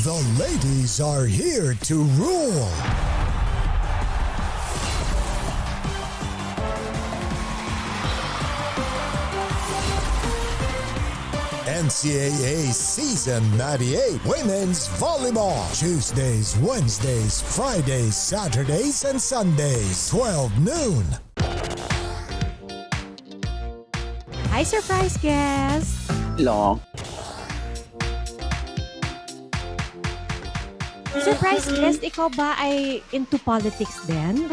The ladies are here to rule. NCAA Season 98 Women's Volleyball. Tuesdays, Wednesdays, Fridays, Saturdays, and Sundays, 12 noon. Hi, surprise guest! Long. Surprise guest, ikaw ba ay into politics din?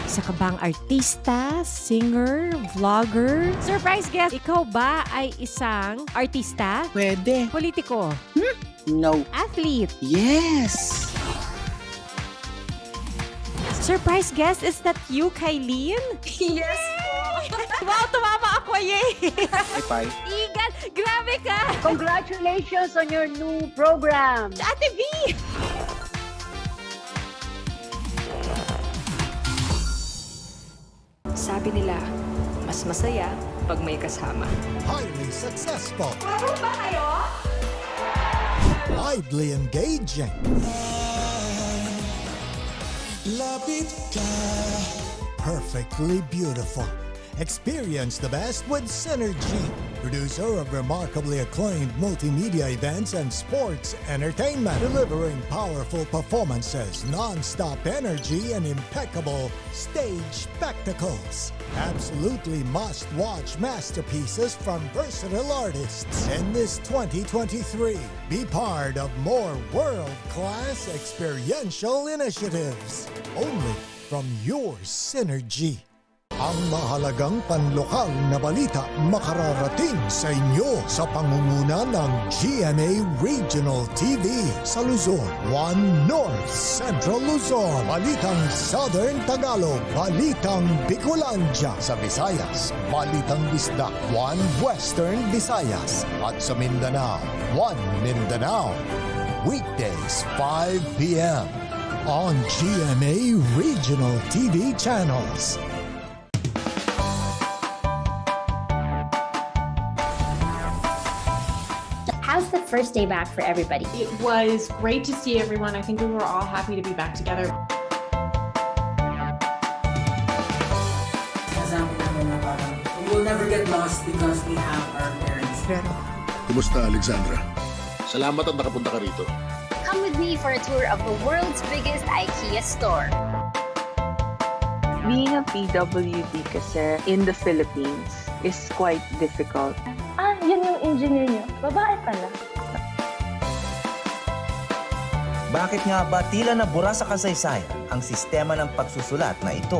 Isa ka bang artista, singer, vlogger? Surprise guest, ikaw ba ay isang artista? Pwede. Politiko? No. Athlete? Yes! Surprise guest, is that you, Kylene? Yes po. Wow, tumama ako, yay! Bye. Igan, grabe ka! Congratulations on your new program. Ate V! Sabi nila, mas masaya pag may kasama. Highly successful. Meron ba kayo? Widely engaging. Perfectly beautiful. Experience the best with Synergy, producer of remarkably acclaimed multimedia events and sports entertainment, delivering powerful performances, non-stop energy, and impeccable stage spectacles. Absolutely must-watch masterpieces from versatile artists in this 2023. Be part of more world-class experiential initiatives. Only from your Synergy. Ang mahalagang panlokal na balita makararating sa inyo sa pangunguna ng GMA Regional TV sa Luzon, 1 North Central Luzon, Balitang Southern Tagalog, Balitang Bicolandia sa Visayas, Balitang Bisdak, 1 Western Visayas, at sa Mindanao, 1 Mindanao. Weekdays, 5 p.m. on GMA Regional TV channels. How's the first day back for everybody? It was great to see everyone. I think we were all happy to be back together. Sinasabi namin na parang we will never get lost because we have our parents. Kumusta, Alexandra? Salamat at nakapunta ka rito. Come with me for a tour of the world's biggest IKEA store. Being a PWD kasi in the Philippines is quite difficult. Yun yung engineer niyo. Babae pala. Bakit nga ba tila nabura sa kasaysayan ang sistema ng pagsusulat na ito?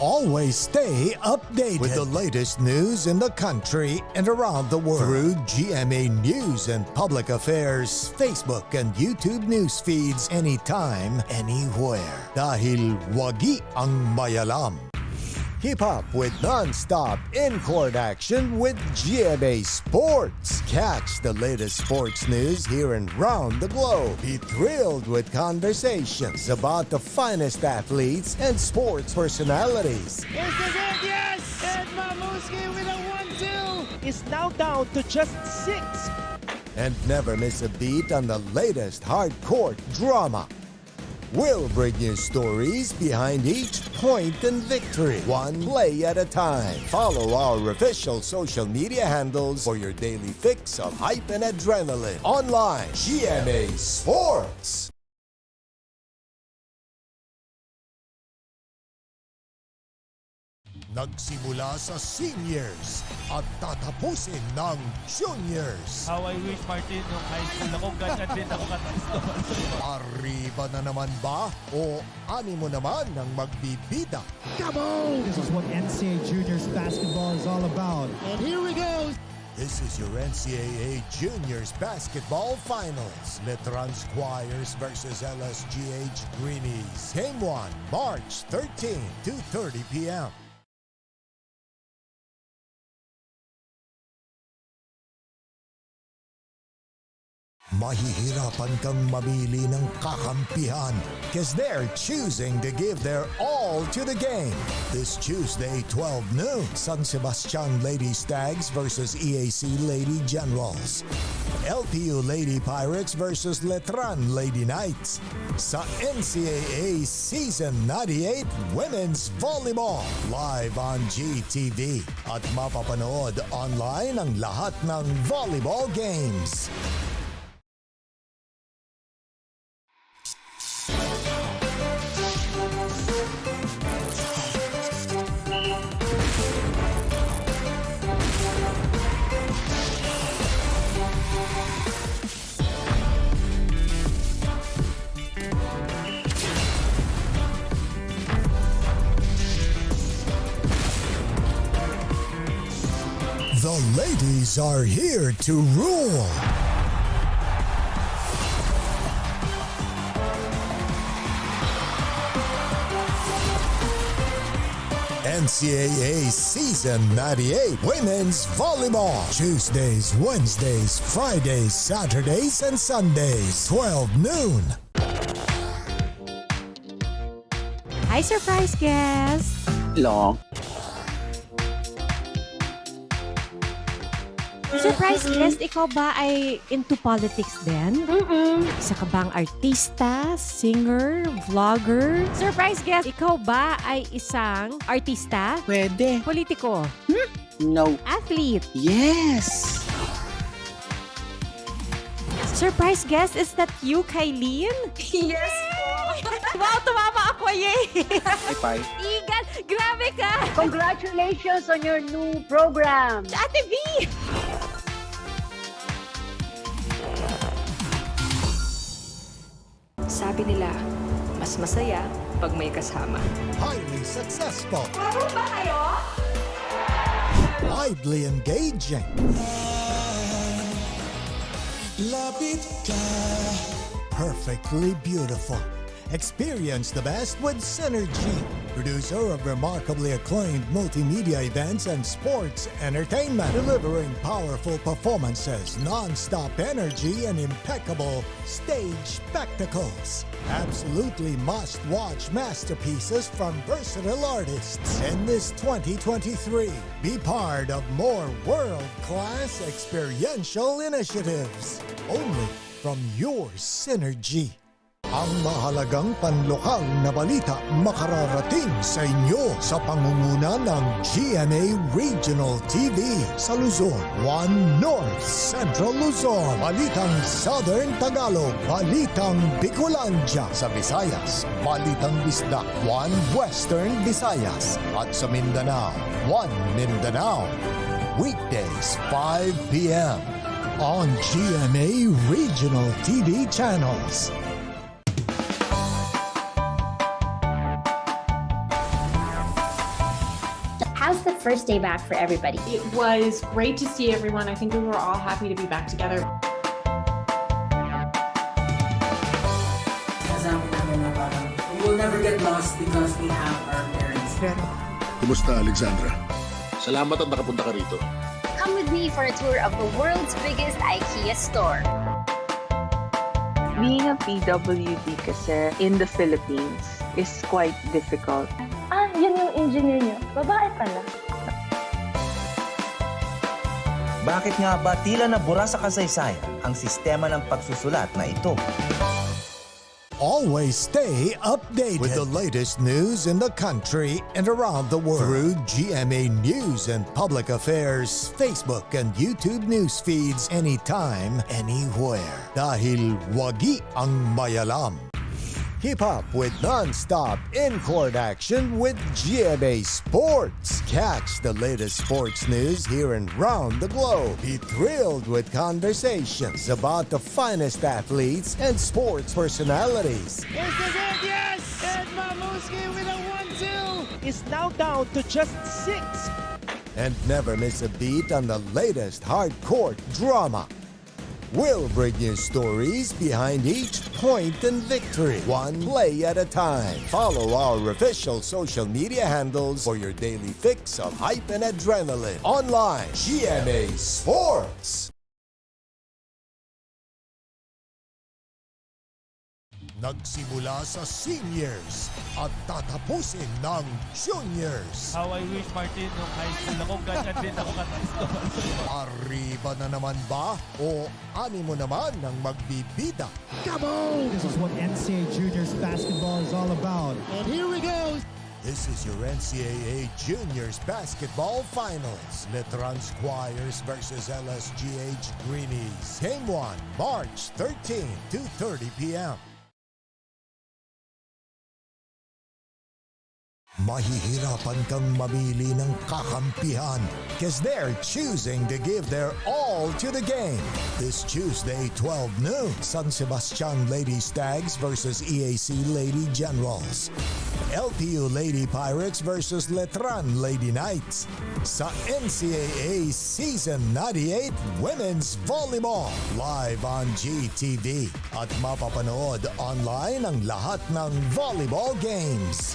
Always stay updated with the latest news in the country and around the world through GMA News and Public Affairs Facebook and YouTube news feeds anytime, anywhere. Dahil wagi ang mayalam. Keep up with non-stop in-court action with GMA Sports. Catch the latest sports news here and round the globe. Be thrilled with conversations about the finest athletes and sports personalities. Here's the game, yes! And Mamuski with a 1-2 is now down to just 6. And never miss a beat on the latest hard-court drama. We'll bring you stories behind each point and victory, one play at a time. Follow our official social media handles for your daily fix of hype and adrenaline. Online, GMA Sports. Nagsimula sa seniors at tatapusin ng juniors. How I wish, Martin, nung high school ako, ganyan din ako katasto. Arriba na naman ba o animo naman ng magbibida? Come on! This is what NCAA Juniors basketball is all about. And here we go! This is your NCAA Juniors Basketball Finals. Letran Squires versus LSGH Greenies. Game 1, March 13, 2:30 p.m. Mahihirapan kang mamili ng kakampihan because they're choosing to give their all to the game. This Tuesday, 12 noon, San Sebastian Lady Stags versus EAC Lady Generals. LPU Lady Pirates versus Letran Lady Knights sa NCAA Season 98 Women's Volleyball live on GTV at mapapanood online ang lahat ng volleyball games. The ladies are here to rule. NCAA Season 98 Women's Volleyball. Tuesdays, Wednesdays, Fridays, Saturdays, and Sundays, 12 noon. Hi, surprise guest! Long. Surprise guest, ikaw ba ay into politics din? Isa ka bang artista, singer, vlogger? Surprise guest, ikaw ba ay isang artista? Pwede. Politiko? No. Athlete? Yes. Surprise guest, is that you, Kylene? Yes Wow, tumama ako, yay! High five. Igan, grabe ka! Congratulations on your new program. Ate V! Sabi nila, mas masaya pag may kasama. Highly successful. Marunong ba kayo? Widely engaging. Perfectly beautiful. Experience the best with Synergy, producer of remarkably acclaimed multimedia events and sports entertainment, delivering powerful performances, non-stop energy, and impeccable stage spectacles. Absolutely must-watch masterpieces from versatile artists in this 2023. Be part of more world-class experiential initiatives, only from your Synergy. Ang mahalagang panlokal na balita makararating sa inyo sa pangunguna ng GMA Regional TV sa Luzon, 1 North Central Luzon, Balitang Southern Tagalog, Balitang Bicolandia sa Visayas, Balitang Bisdak, 1 Western Visayas, at sa Mindanao, 1 Mindanao. Weekdays, 5 p.m. on GMA Regional TV channels. How's the first day back for everybody? It was great to see everyone. I think we were all happy to be back together. Sinasabi namin na parang we will never get lost because we have our parents. Kumusta, Alexandra? Salamat at nakapunta ka rito. Come with me for a tour of the world's biggest IKEA store. Being a PWD kasi in the Philippines is quite difficult. Yun yung engineer niyo. Babae pala. Bakit nga ba tila nabura sa kasaysayan ang sistema ng pagsusulat na ito? Always stay updated with the latest news in the country and around the world through GMA News and Public Affairs Facebook and YouTube news feeds anytime, anywhere. Dahil wagi ang mayalam. Keep up with non-stop in-court action with GMA Sports. Catch the latest sports news here and round the globe. Be thrilled with conversations about the finest athletes and sports personalities. Here's the game, yes! And Mamuski with a 1-2 is now down to just 6. And never miss a beat on the latest hard-court drama. We'll bring you stories behind each point and victory, one play at a time. Follow our official social media handles for your daily fix of hype and adrenaline. Online, GMA Sports. Nagsimula sa seniors at tatapusin ng juniors. How I wish, Martin, nung high school ako, ganyan din ako katasto. Arriba na naman ba o animo naman ng magbibida? Come on! This is what NCAA Juniors basketball is all about. And here we go! This is your NCAA Juniors Basketball Finals. Letran Squires versus LSGH Greenies. Game 1, March 13, 2:30 p.m. Mahihirapan kang mamili ng kakampihan because they're choosing to give their all to the game. This Tuesday, 12 noon, San Sebastian Lady Stags versus EAC Lady Generals. LPU Lady Pirates versus Letran Lady Knights. Sa NCAA Season 98 Women's Volleyball. Live on GTV. At mapapanood online ang lahat ng volleyball games.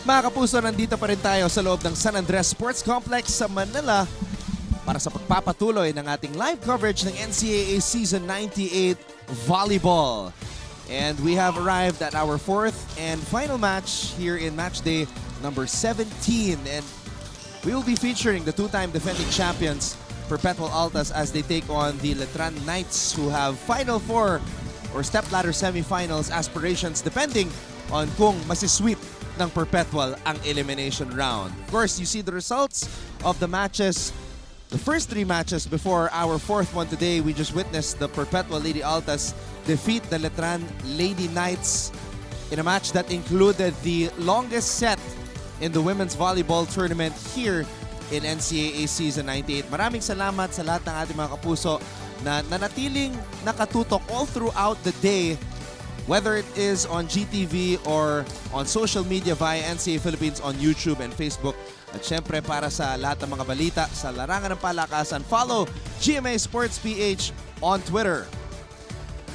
Mga kapuso, nandito pa rin tayo sa loob ng San Andres Sports Complex sa Manila para sa pagpapatuloy ng ating live coverage ng NCAA Season 98 Volleyball. And we have arrived at our fourth and final match here in match day number 17. And we will be featuring the two-time defending champions, Perpetual Altas, as they take on the Letran Knights, who have Final Four or stepladder semifinals aspirations depending on kung masisweep ng Perpetual ang elimination round. Of course, you see the results of the matches. The first three matches before our fourth one today, we just witnessed the Perpetual Lady Altas defeat the Letran Lady Knights in a match that included the longest set in the women's volleyball tournament here in NCAA Season 98. Maraming salamat sa lahat ng ating mga kapuso na nanatiling nakatutok all throughout the day, whether it is on GTV or on social media via NCAA Philippines on YouTube and Facebook. At syempre, para sa lahat ng mga balita sa larangan ng palakasan, follow GMA Sports PH on Twitter.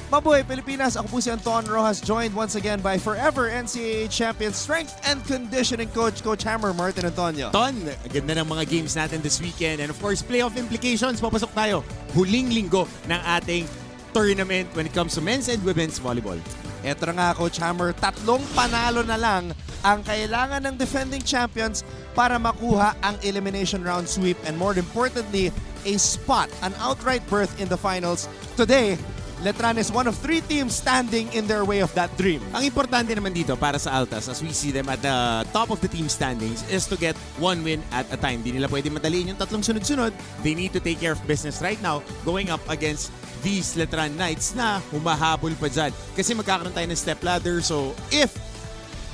Mabuhay Pilipinas! Ako po si Anton Rojas, joined once again by forever NCAA champion strength and conditioning coach, Coach Hammer Martin Antonio. Ton, ganda ng mga games natin this weekend. And of course, playoff implications. Papasok tayo huling linggo ng ating tournament when it comes to men's and women's volleyball. Eto na nga, Coach Hammer, 3 panalo na lang ang kailangan ng defending champions para makuha ang elimination round sweep and more importantly, a spot, an outright berth in the finals. Today, Letran is one of 3 teams standing in their way of that dream. Ang importante naman dito para sa Altas, as we see them at the top of the team standings, is to get 1 win at a time. Di nila pwede madaliin yung 3 sunod-sunod. They need to take care of business right now going up against these Letran Knights na humahabol pa dyan. Kasi magkakaroon tayo ng step ladder. So if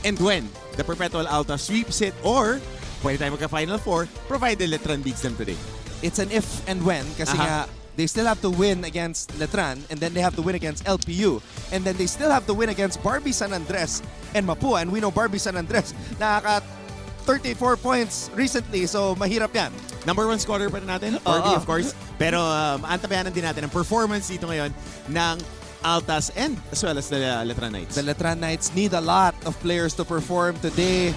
and when the Perpetual Altas sweeps it or pwede tayo magka-Final Four, provided Letran beats them today. It's an if and when kasi nga they still have to win against Letran and then they have to win against LPU and then they still have to win against Barbie San Andres and Mapua. And we know Barbie San Andres nakaka 34 points recently, so mahirap yan. Number 1 scorer pa natin, Barbie, of course. Pero antabayanan din natin ang performance dito ngayon ng Altas and as well as the Letran Knights. The Letran Knights need a lot of players to perform today.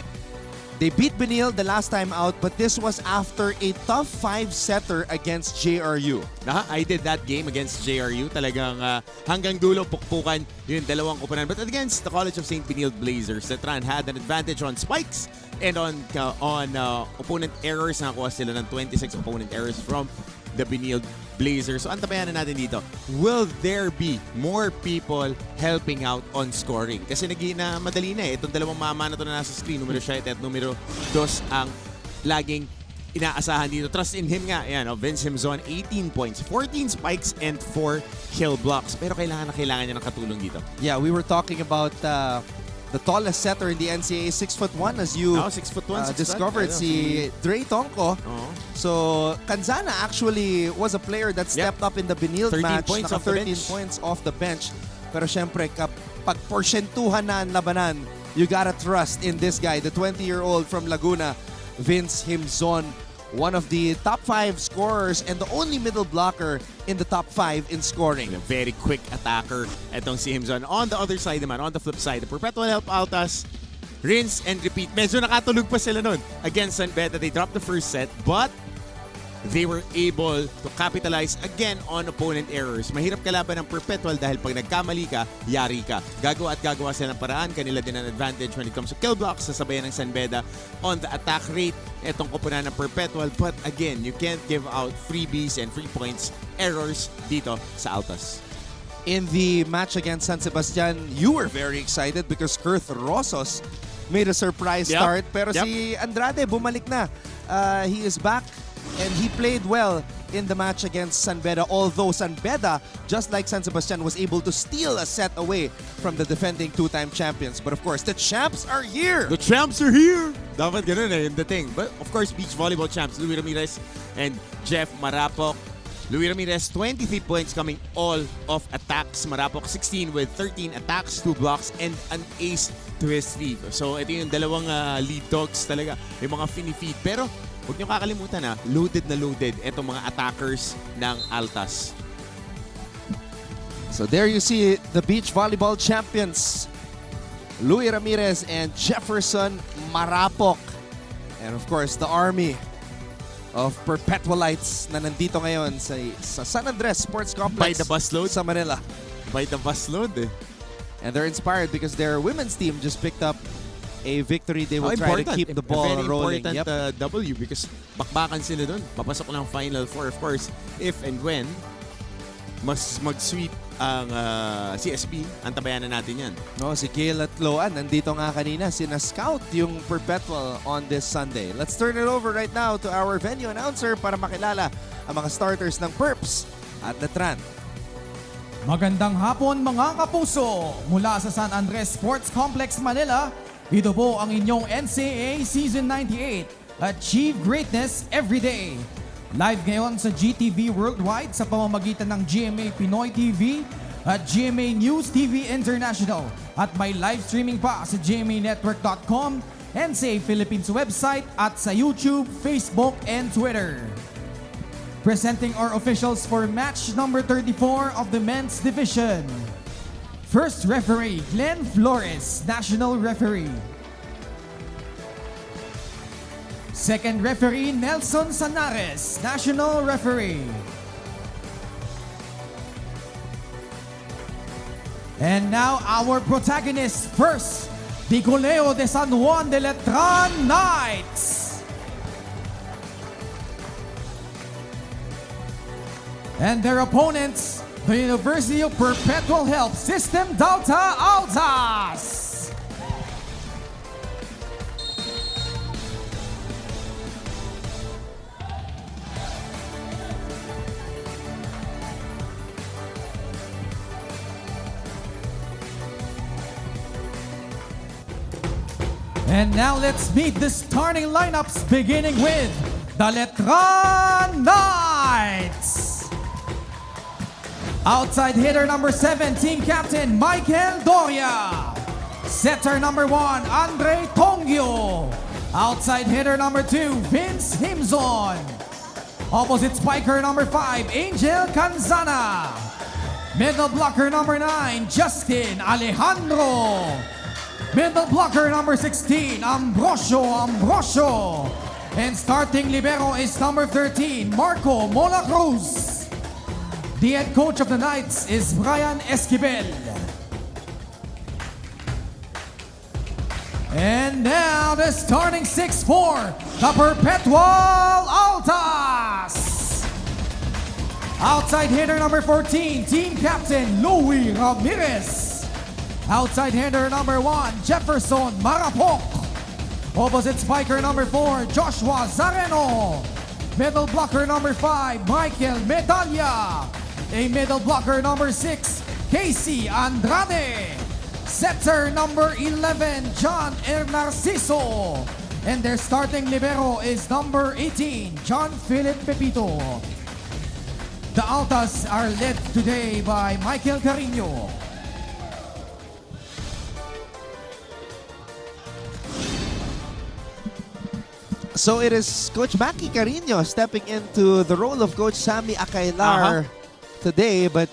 They beat Benil the last time out, but this was after a tough 5-setter against JRU. I did that game against JRU. Talagang hanggang dulo, pukpukan yung dalawang koponan. But against the College of St. Benilde Blazers, Letran had an advantage on spikes and on opponent errors. Nakakuha sila ng 26 opponent errors from the Benilde Blazers. So antabayanan natin dito, will there be more people helping out on scoring? Kasi madali na eh. Itong dalawang mama na ito na nasa screen, numero 7 at numero 2 ang laging inaasahan dito. Trust in him nga. Ayan, Vince Himzon, 18 points, 14 spikes, and 4 kill blocks. Pero kailangan niya ng katulong dito. Yeah, we were talking about the tallest setter in the NCAA, 6'1", as you 6'1", discovered, si Dre Tonko. So, Kanzana actually was a player that stepped up in the Benilde match. 13 points off the bench. Pero syempre, kapag porsyentuhan na ang labanan, you gotta trust in this guy, the 20-year-old from Laguna, Vince Himzon. One of the top 5 scorers and the only middle blocker in the top 5 in scoring. A very quick attacker itong si Himzon. On the other side naman, on the flip side, the Perpetual help out us. Rinse and repeat. Medyo nakatulog pa sila nun against San Beda. They dropped the first set, but they were able to capitalize again on opponent errors. Mahirap kalaban ng Perpetual dahil pag nagkamali ka, yari ka. Gagawa sila ng paraan. Kanila din ang advantage when it comes to kill blocks. Sasabayan ng San Beda on the attack rate. Etong koponan ng Perpetual. But again, you can't give out freebies and free points errors dito sa Altas. In the match against San Sebastian, you were very excited because Kurth Rosos made a surprise start. Pero si Andrade bumalik na. He is back. And he played well in the match against San Beda, although San Beda, just like San Sebastian, was able to steal a set away from the defending 2-time champions. But of course, the champs are here! The champs are here! Dapat ganun yung dating. But of course, beach volleyball champs, Louis Ramirez and Jeff Marapok. Louis Ramirez, 23 points coming all off attacks. Marapok, 16 with 13 attacks, 2 blocks, and an ace to his sleeve. So ito yung dalawang lead dogs talaga, yung mga finifeed. Pero huwag niyo kakalimutan loaded na loaded itong mga attackers ng Altas. So there you see the beach volleyball champions, Louis Ramirez and Jefferson Marapok. And of course, the army of Perpetualites na nandito ngayon sa San Andres Sports Complex. By the busload? Sa Manila. By the busload eh. And they're inspired because their women's team just picked up a victory. They will try to keep the ball rolling. Very important W because bakbakan sila doon. Papasok ng Final Four, of course, if and when mas mag-sweep ang CSP, antabayanan natin yan. No, si Gail at Loan, nandito nga kanina, sina-scout yung Perpetual on this Sunday. Let's turn it over right now to our venue announcer para makilala ang mga starters ng Perps at Letran. Magandang hapon mga kapuso! Mula sa San Andres Sports Complex, Manila, ito po ang inyong NCAA Season 98. Achieve greatness every day. Live ngayon sa GTV Worldwide sa pamamagitan ng GMA Pinoy TV at GMA News TV International. At may live streaming pa sa gmanetwork.com, NCAA Philippines website at sa YouTube, Facebook, and Twitter. Presenting our officials for match number 34 of the men's division. First referee, Glenn Flores, national referee. Second referee, Nelson Sanares, national referee. And now our protagonist first, the Goleo de San Juan de Letran Knights. And their opponents, the University of Perpetual Health System Delta Altas. And now let's meet the starting lineups, beginning with the Letran Knights. Outside hitter number 7, team captain Michael Doria. Setter number 1, Andre Tongyo. Outside hitter number 2, Vince Himzon. Opposite spiker number 5, Angel Canzana. Middle blocker number 9, Justin Alejandro. Middle blocker number 16, Ambrosio. And starting libero is number 13, Marco Mola Cruz. The head coach of the Knights is Brian Esquivel. And now the starting 6 for the Perpetual Altas. Outside hitter number 14, team captain Louis Ramirez. Outside hitter number 1, Jefferson Marapok. Opposite spiker number 4, Joshua Zareno. Middle blocker number 5, Michael Medalla. A middle blocker number 6, Casey Andrade. Setter number 11, John Narciso. And their starting libero is number 18, John Philip Pepito. The Altas are led today by Michael Carino. So it is Coach Maki Carino stepping into the role of Coach Sammy Akailar today, but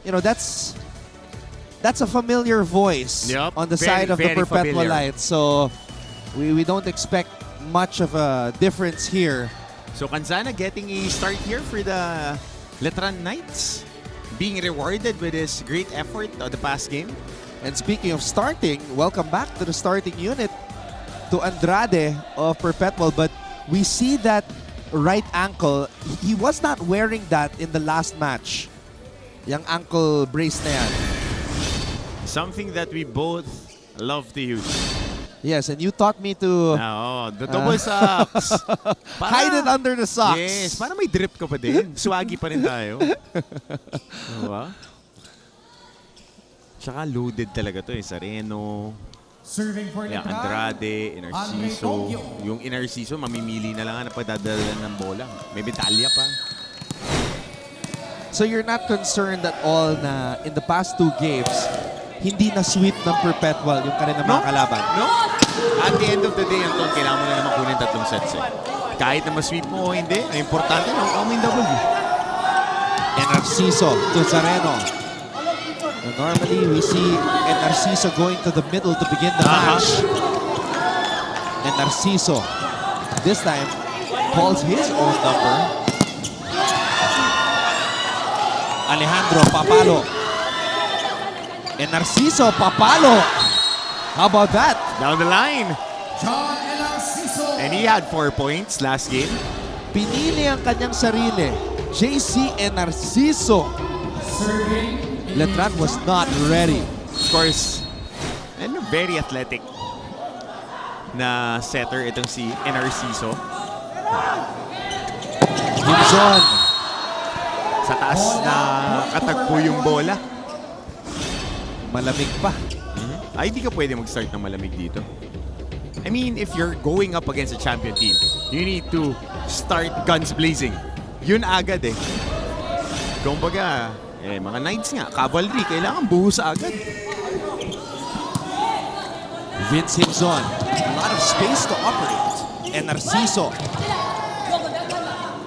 you know that's a familiar voice on the side of the Perpetual Lights. So we don't expect much of a difference here. So Kanzana getting a start here for the Letran Knights, being rewarded with his great effort on the past game. And speaking of starting, welcome back to the starting unit to Andrade of Perpetual, but we see that right ankle. He was not wearing that in the last match. Yung ankle brace na yan. Something that we both love to use. Yes, and you taught me to... the double socks. Hide it under the socks. Yes, para may drip ka pa din. Swaggy pa rin tayo. Diba? Tsaka loaded talaga to eh. Zareno. Serving for Letran, Andrade, Narciso. Yung Narciso, mamimili na lang na pagdadala ng bola. May medalya pa. So you're not concerned at all na in the past 2 games, hindi na sweep ng Perpetual yung kanilang mga kalaban? No. At the end of the day, Anton, kailangan mo na naman kunin 3 sets eh. Kahit na ma-sweep mo o hindi, ang importante na ang win W. And Narciso to Zareno. Normally, we see Narciso going to the middle to begin the match. And Narciso, this time, calls his own number. Alejandro Papalo. And Narciso Papalo. How about that? Down the line. John Narciso. And he had 4 points last game. Pinili ang kanyang sarili. JC and Narciso. Serving. Letran was not ready. Of course, and very athletic na setter itong si Narciso. Gibson. Sa taas na katagpo yung bola. Malamig pa. Ay, di ka pwede mag-start ng malamig dito. I mean, if you're going up against a champion team, you need to start guns blazing. Yun agad eh. Kumbaga, mga Knights nga, cavalry, kailangan buhos agad. Vince Hibzon, a lot of space to operate. And Narciso.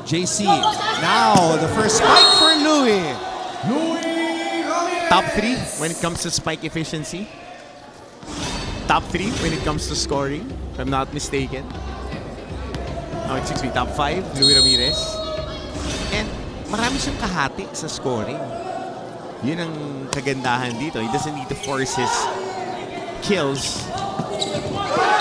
JC, now the first spike for Louis. Top 3 when it comes to spike efficiency. Top 3 when it comes to scoring, if I'm not mistaken. Oh, excuse me, top 5, Louis Ramirez. And marami siyang kahati sa scoring. Yun ang kagandahan dito. He doesn't need to force his kills.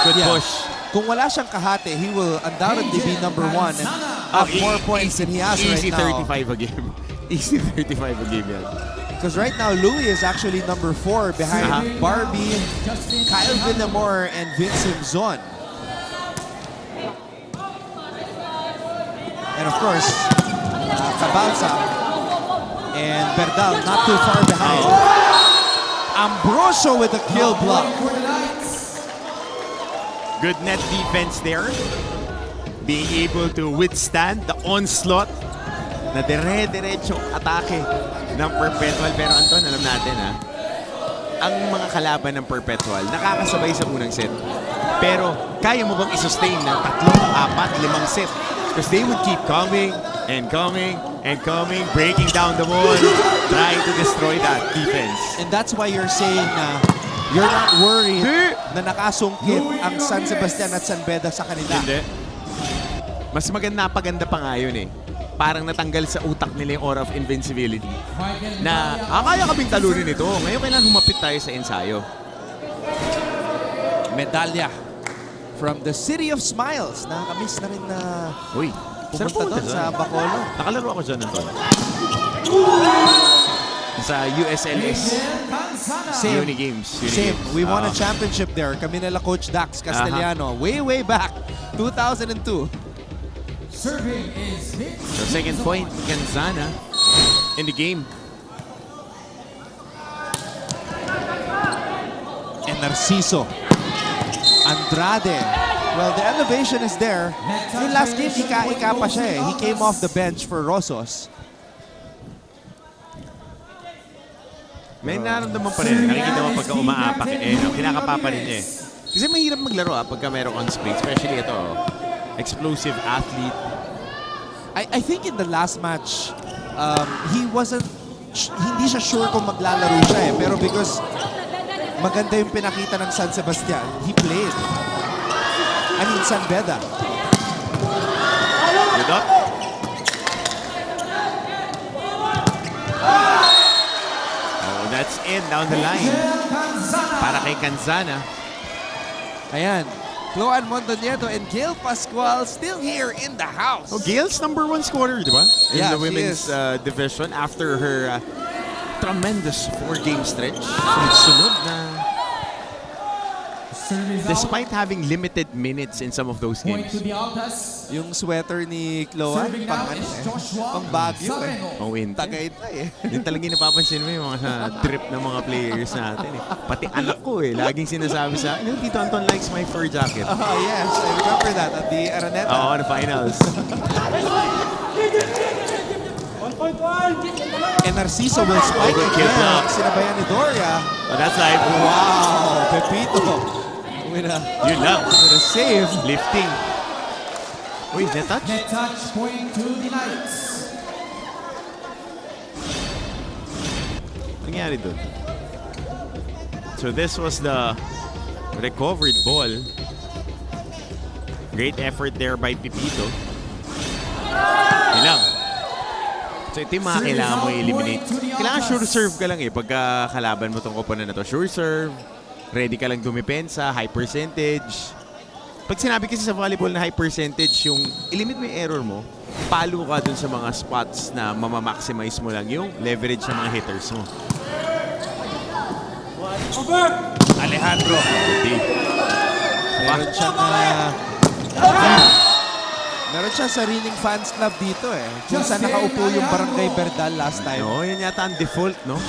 Good push. Kung wala siyang kahati, he will undoubtedly be number 1 and have more points than he has right now. Easy 35 a game. Easy 35 a game yan. Because right now, Louis is actually number 4 behind Barbie, Kyle Villamor, and Vince Hibzon. And of course, Cabalza and Berdal not too far behind. Ambrosio with a kill block. Good net defense there. Being able to withstand the onslaught na dire-diretsong atake ng Perpetual. Pero Anton, alam natin ang mga kalaban ng Perpetual nakakasabay sa unang set. Pero kaya mo bang i-sustain ng 3, 4, 5 set? Because they would keep coming and coming and coming, breaking down the wall, trying to destroy that defense. And that's why you're saying na you're not worried na nakasungkit ang San Sebastian at San Beda sa kanila. Hindi. Mas napaganda pa nga yun eh. Parang natanggal sa utak nila yung aura of invincibility. Na, kaya kaming talunin ito. Ngayon kailangan humapit tayo sa ensayo. Medalya from the City of Smiles. Nakakamiss na rin na pumunta doon sa Bacolod. Nakalaro ako dyan, Anton. Sa USLS. Same. Uni Games. Same. We won a championship there. Kami nila Coach Dax Castellano. Way back. 2002. Serving is hit. So second point, Kanzana in the game. And Narciso. Andrade. Well, the elevation is there. Yung last game, ika-ika pa siya eh. He came off the bench for Rosos. May naramdaman pa rin. Nakikita mo pagka umaapak kinakapapa rin niya eh. Kasi mahirap maglaro pagka meron on screen. Especially ito, explosive athlete. I think in the last match, he wasn't, hindi siya sure kung maglalaro siya eh. Pero because maganda yung pinakita ng San Sebastian, he played. I mean, San Beda. Good up. Oh, that's in down the line. Para kay Kanzana. Ayan. Chloan Mondoñedo and Gail Pascual still here in the house. Oh, Gail's #1 scorer, di ba? In Yeah, the women's division after her tremendous 4-game stretch. Sunod na. Despite having limited minutes in some of those games. Yung sweater ni Chloan, pang Baguio eh. Pang winter. Tagaytay eh. Yung talagang napapansin mo yung mga trip ng mga players natin eh. Pati anak ko eh, laging sinasabi sa akin, Tito Anton likes my fur jacket. Oh yes, I remember that at the Araneta. Oo, the finals. And Narciso will spike again. Sinabayan ni Doria. Oh, that's live. Wow, Pepito. With a save. Lifting. Wait, net touch? Net touch point to the Knights. Nangyari doon? So this was the recovered ball. Great effort there by Pepito. Yun lang. So ito yung mga kailangan mo i-eliminate. Kailangan sure serve ka lang eh. Pagka kalaban mo itong koponan na to, sure serve. Ready ka lang dumipensa, high percentage. Pag sinabi kasi sa volleyball na high percentage, yung i-limit mo yung error mo, palo ka dun sa mga spots na mamamaximize mo lang yung leverage ng mga hitters mo. Alejandro. Meron siya sariling fans club dito eh. Kung saan nakaupo yung Barangay Berdal last time. No, yun yata ang default, no?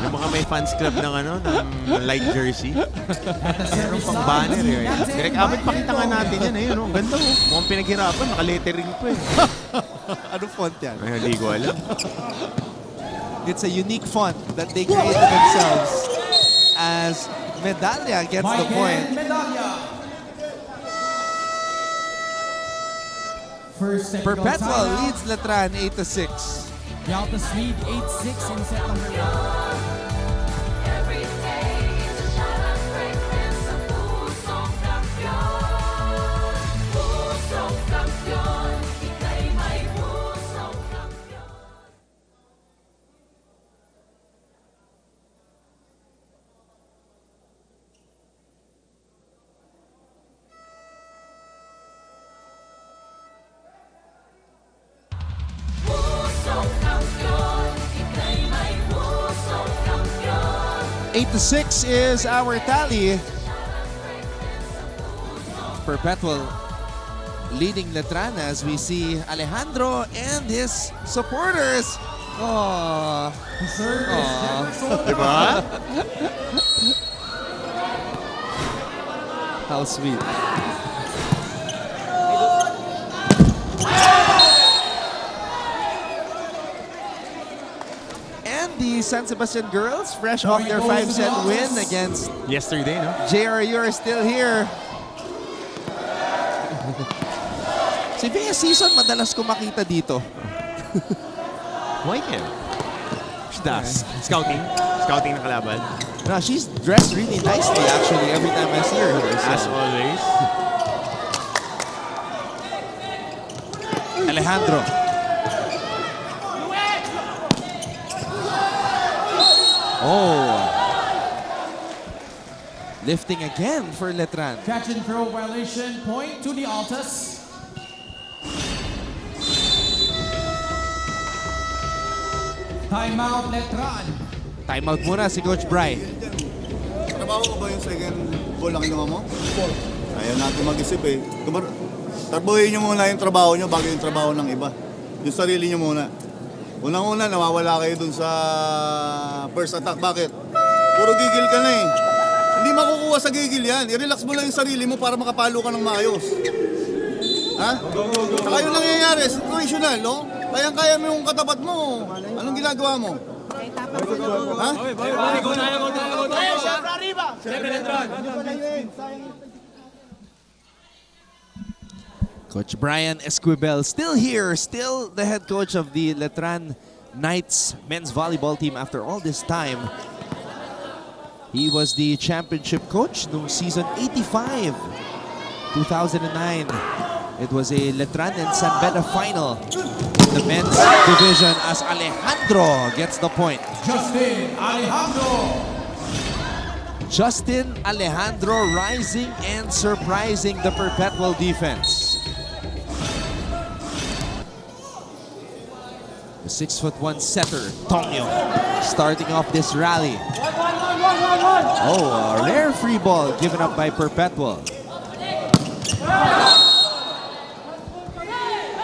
Yung mga may fans club ng ng light jersey. Meron pang banner eh. Direct Abet, pakita nga natin yan eh. Ang ganda oh. Mukhang pinaghirapan, naka-lettering pa eh. Ano font yan? Ay, hindi ko alam. It's a unique font that they created themselves as Medalla gets the point. Perpetual leads Letran 8-6. The Altas lead 8-6 in set number 1. Eight to 6 is our tally. Perpetual leading Letran as we see Alejandro and his supporters. Aww. Diba? How sweet. The San Sebastian girls, fresh off their 5-set win against yesterday, no? JRU are still here. Si Bea Season, madalas ko makita dito. Why can't? She does. Scouting. Scouting ng kalaban. No, she's dressed really nicely actually every time I see her here. So. As always. Alejandro. Oh. Lifting again for Letran. Catch and throw violation, point to the Altas. Timeout, Letran. Timeout muna si Coach Bry. Trabaho ko ba yung second ball na kinuha mo? Ayaw natin mag-isip eh. Tarbuhin nyo muna yung trabaho nyo bago yung trabaho ng iba. Yung sarili nyo muna. Unang-una, nawawala kayo dun sa first attack. Bakit? Puro gigil ka na eh. Hindi makukuha sa gigil yan. I-relax mo lang yung sarili mo para makapalo ka ng maayos. Ha? Saka yung nangyayari, situational, no? Kayang-kaya mo yung katapat mo. Anong ginagawa mo? Ha? Coach Brian Esquivel still here, still the head coach of the Letran Knights men's volleyball team after all this time. He was the championship coach noong season 85, 2009. It was a Letran and San Beda final in the men's division as Alejandro gets the point. Justin Alejandro rising and surprising the Perpetual defense. The 6'1" setter, Tonyo, starting off this rally. Oh, a rare free ball given up by Perpetual.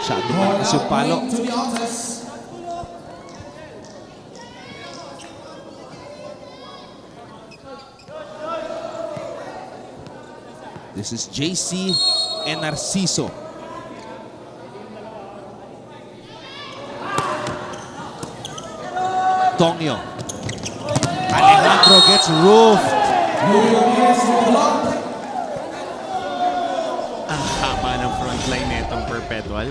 Shot naman na Supalo. This is JC and Narciso. Tonyo. Alejandro gets roofed. Ang haba ng frontline netong Perpetual.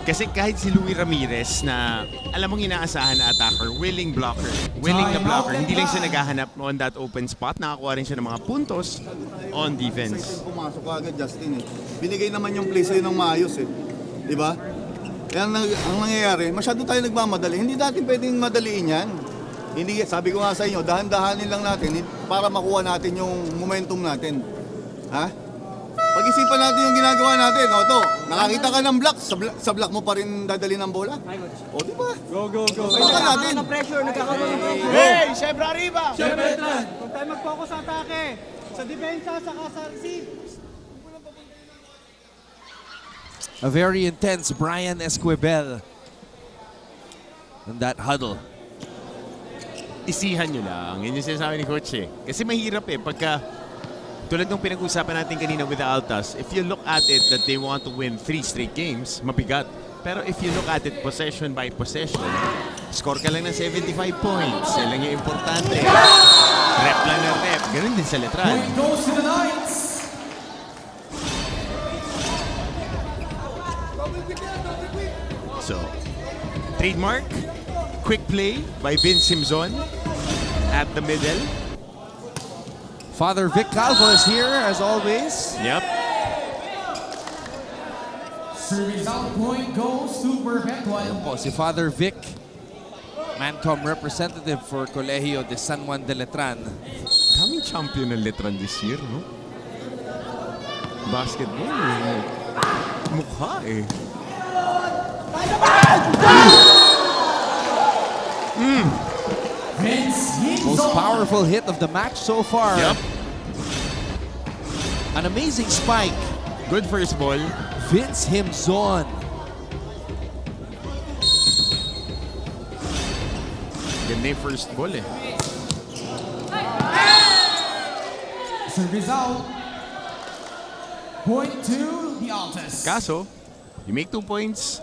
Kasi kahit si Louie Ramirez na alam mong inaasahan na attacker, willing blocker, willing na blocker, hindi lang siya naghahanap on that open spot, nakakuha rin siya ng mga puntos on defense. Pumasok ka agad, Justin eh. Binigay naman yung play sa'yo ng maayos eh. Diba? Kaya ang nangyayari, masyado tayo nagmamadali. Hindi natin pwedeng madaliin yan. Hindi, sabi ko nga sa inyo, dahan-dahanin lang natin para makuha natin yung momentum natin. Ha? Pag-isipan natin yung ginagawa natin. O to, nakakita ka ng block, sa block mo pa rin dadali ng bola. O di ba? Go. Nagkakaroon ng pressure, nagkakaroon ng pressure. Hey, Siyempre arriba! Siyempre Letran! Huwag tayo mag-focus sa atake. Sa depensa, saka sa receive. A very intense Brian Esquivel in that huddle. Isihan nyo lang. Yun yung sinasabi ni Coach eh. Kasi mahirap eh. Pagka, tulad ng pinag-usapan natin kanina with the Altas, if you look at it that they want to win 3 straight games, mabigat. Pero if you look at it possession by possession, score ka lang ng 75 points. Yan lang yung importante. Rep lang ng rep. Ganun din sa Letran. Point goes to the Knights. So, trademark, quick play by Vince Simpson at the middle. Father Vic Calvo is here as always. Yep. Service out point goes to Perpetual. Ayan po, si Father Vic, Mancom representative for Colegio de San Juan de Letran. Daming champion ng Letran this year, no? Basketball, mukha eh. Most powerful hit of the match so far. Yep. An amazing spike. Good first ball. Vince Himzon. Ganda yung first ball eh. Service out. Point to the Altas. Kaso, you make 2 points,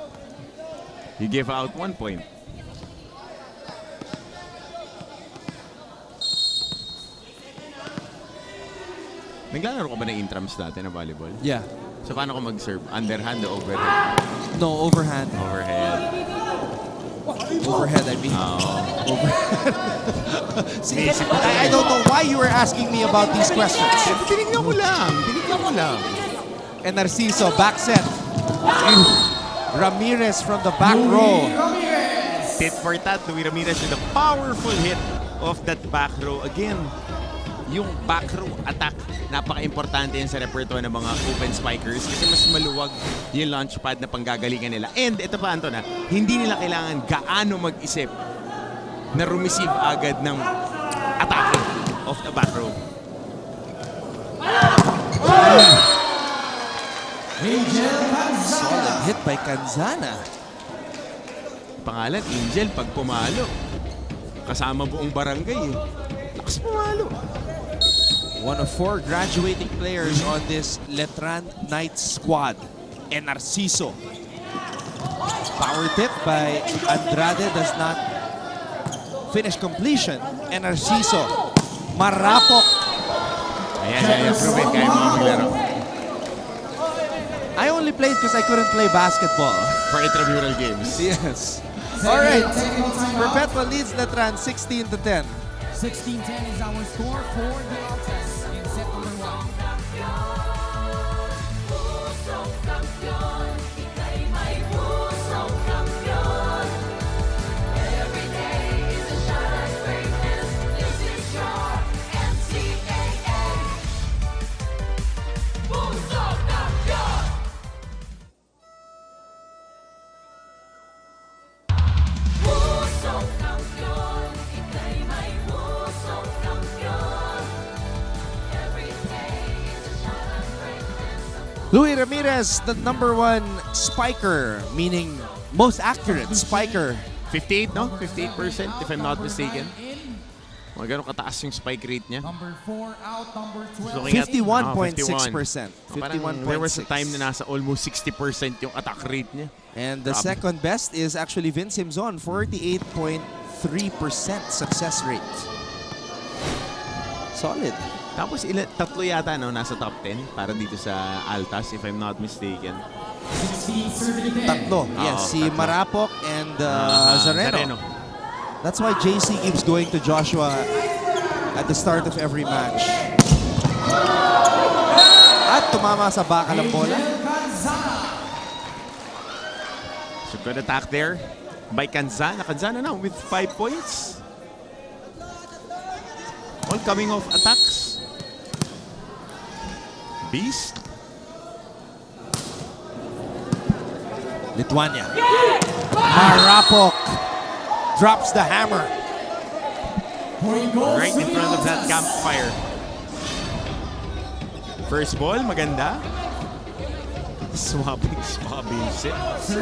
you give out 1 point. Naglalaro ka ba ng intrams dati na volleyball? Yeah. So paano ka mag-serve? Underhand o overhead? No, overhand. Overhead. Overhead, I mean. Overhead. See, I don't know why you were asking me about these questions. Tinignan mo lang. And Narciso, back set. Ramirez from the back row. Tit for tat, Louie Ramirez with a powerful hit of that back row. Again, yung back row attack, napaka-importante yan sa repertoire ng mga open spikers kasi mas maluwag yung launch pad na panggagalingan nila. And ito pa, Anton, hindi nila kailangan gaano mag-isip na rumisip agad ng atake off the back row. Solid hit by Canzana. Pangalan, Angel, pag pumalo. Kasama buong barangay eh. Lakas pumalo. One of 4 graduating players on this Letran Knight squad. And Narciso. Power tip by Andrade does not finish completion. And Narciso. Marapok. Ayan, proven kaya mga maglaro. I only played because I couldn't play basketball. For intramural games. Yes. Alright. Perpetual leads Letran 16-10. 16-10 is our score for the Altas in set number 1. Luis Ramirez, the #1 spiker, meaning most accurate spiker. 58, no? 58% if I'm not mistaken. Mga ganun kataas yung spike rate niya. Number 4 out, number 12. 51.6%. 51.6. There was a time na nasa almost 60% yung attack rate niya. And the second best is actually Vince Himzon, 48.3% success rate. Solid. Tapos tatlo yata no, nasa top 10 para dito sa Altas if I'm not mistaken. Tatlo. Yes, si tatlo. Marapok and Zareno. That's why JC keeps going to Joshua at the start of every match. At tumama sa bakal ang bola. So good attack there by Canzana. Canzana now with 5 points. All coming off attacks. Beast. Lithuania. Marapok drops the hammer. Right in front of that campfire. First ball, maganda. Swapping set. So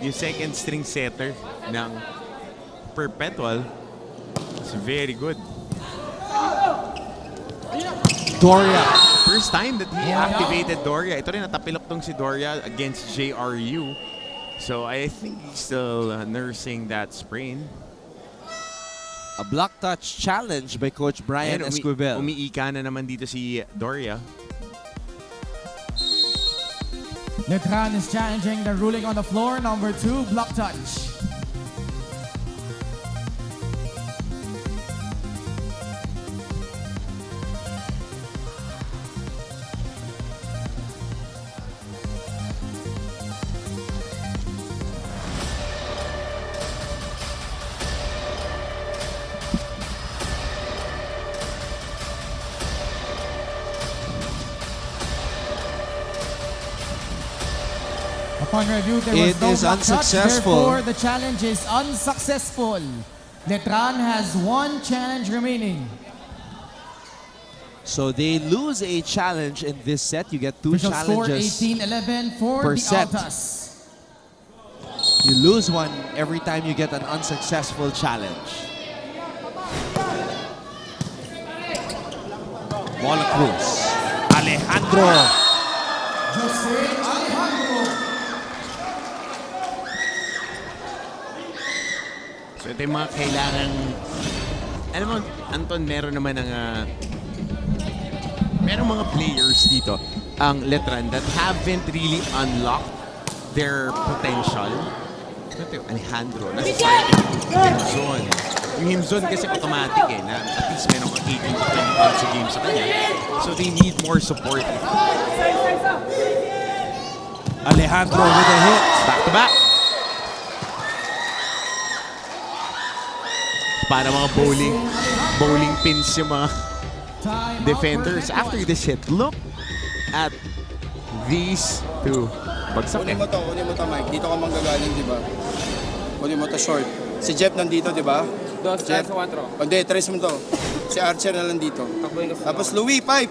yung second string setter ng Perpetual is very good. Doria. First time that he activated Doria. Ito rin natapilok tong si Doria against JRU. So I think he's still nursing that sprain. A block touch challenge by Coach Brian Esquivel. Umiika na naman dito si Doria. Letran is challenging the ruling on the floor, number 2, block touch. Upon review, there was no block touch, therefore the challenge is unsuccessful. Letran has 1 challenge remaining. So they lose a challenge in this set. You get 2 Official challenges score 18-11 for per the set. Altas. You lose 1 every time you get an unsuccessful challenge. Bola Cruz. Alejandro. So ito yung mga kailangan... Alam mo, Anton, meron naman ng... merong mga players dito, ang Letran, that haven't really unlocked their potential. Ito yung Alejandro, nasa Himzon. Yung Himzon kasi automatic eh, na at least meron kang 18 to 20 points a game sa kanya. So they need more support. Alejandro with a hit. Back to back. Para mga bowling. bowling pins yung mga defenders after this hit. Look at these two. Bagsak Kunin mo to, Mike. Dito ka manggagaling, di ba? Kunin mo to short. Si Jeff nandito, di ba? Jeff. Hindi, tres mo to. Si Archer na lang dito. Tapos Louis, pipe.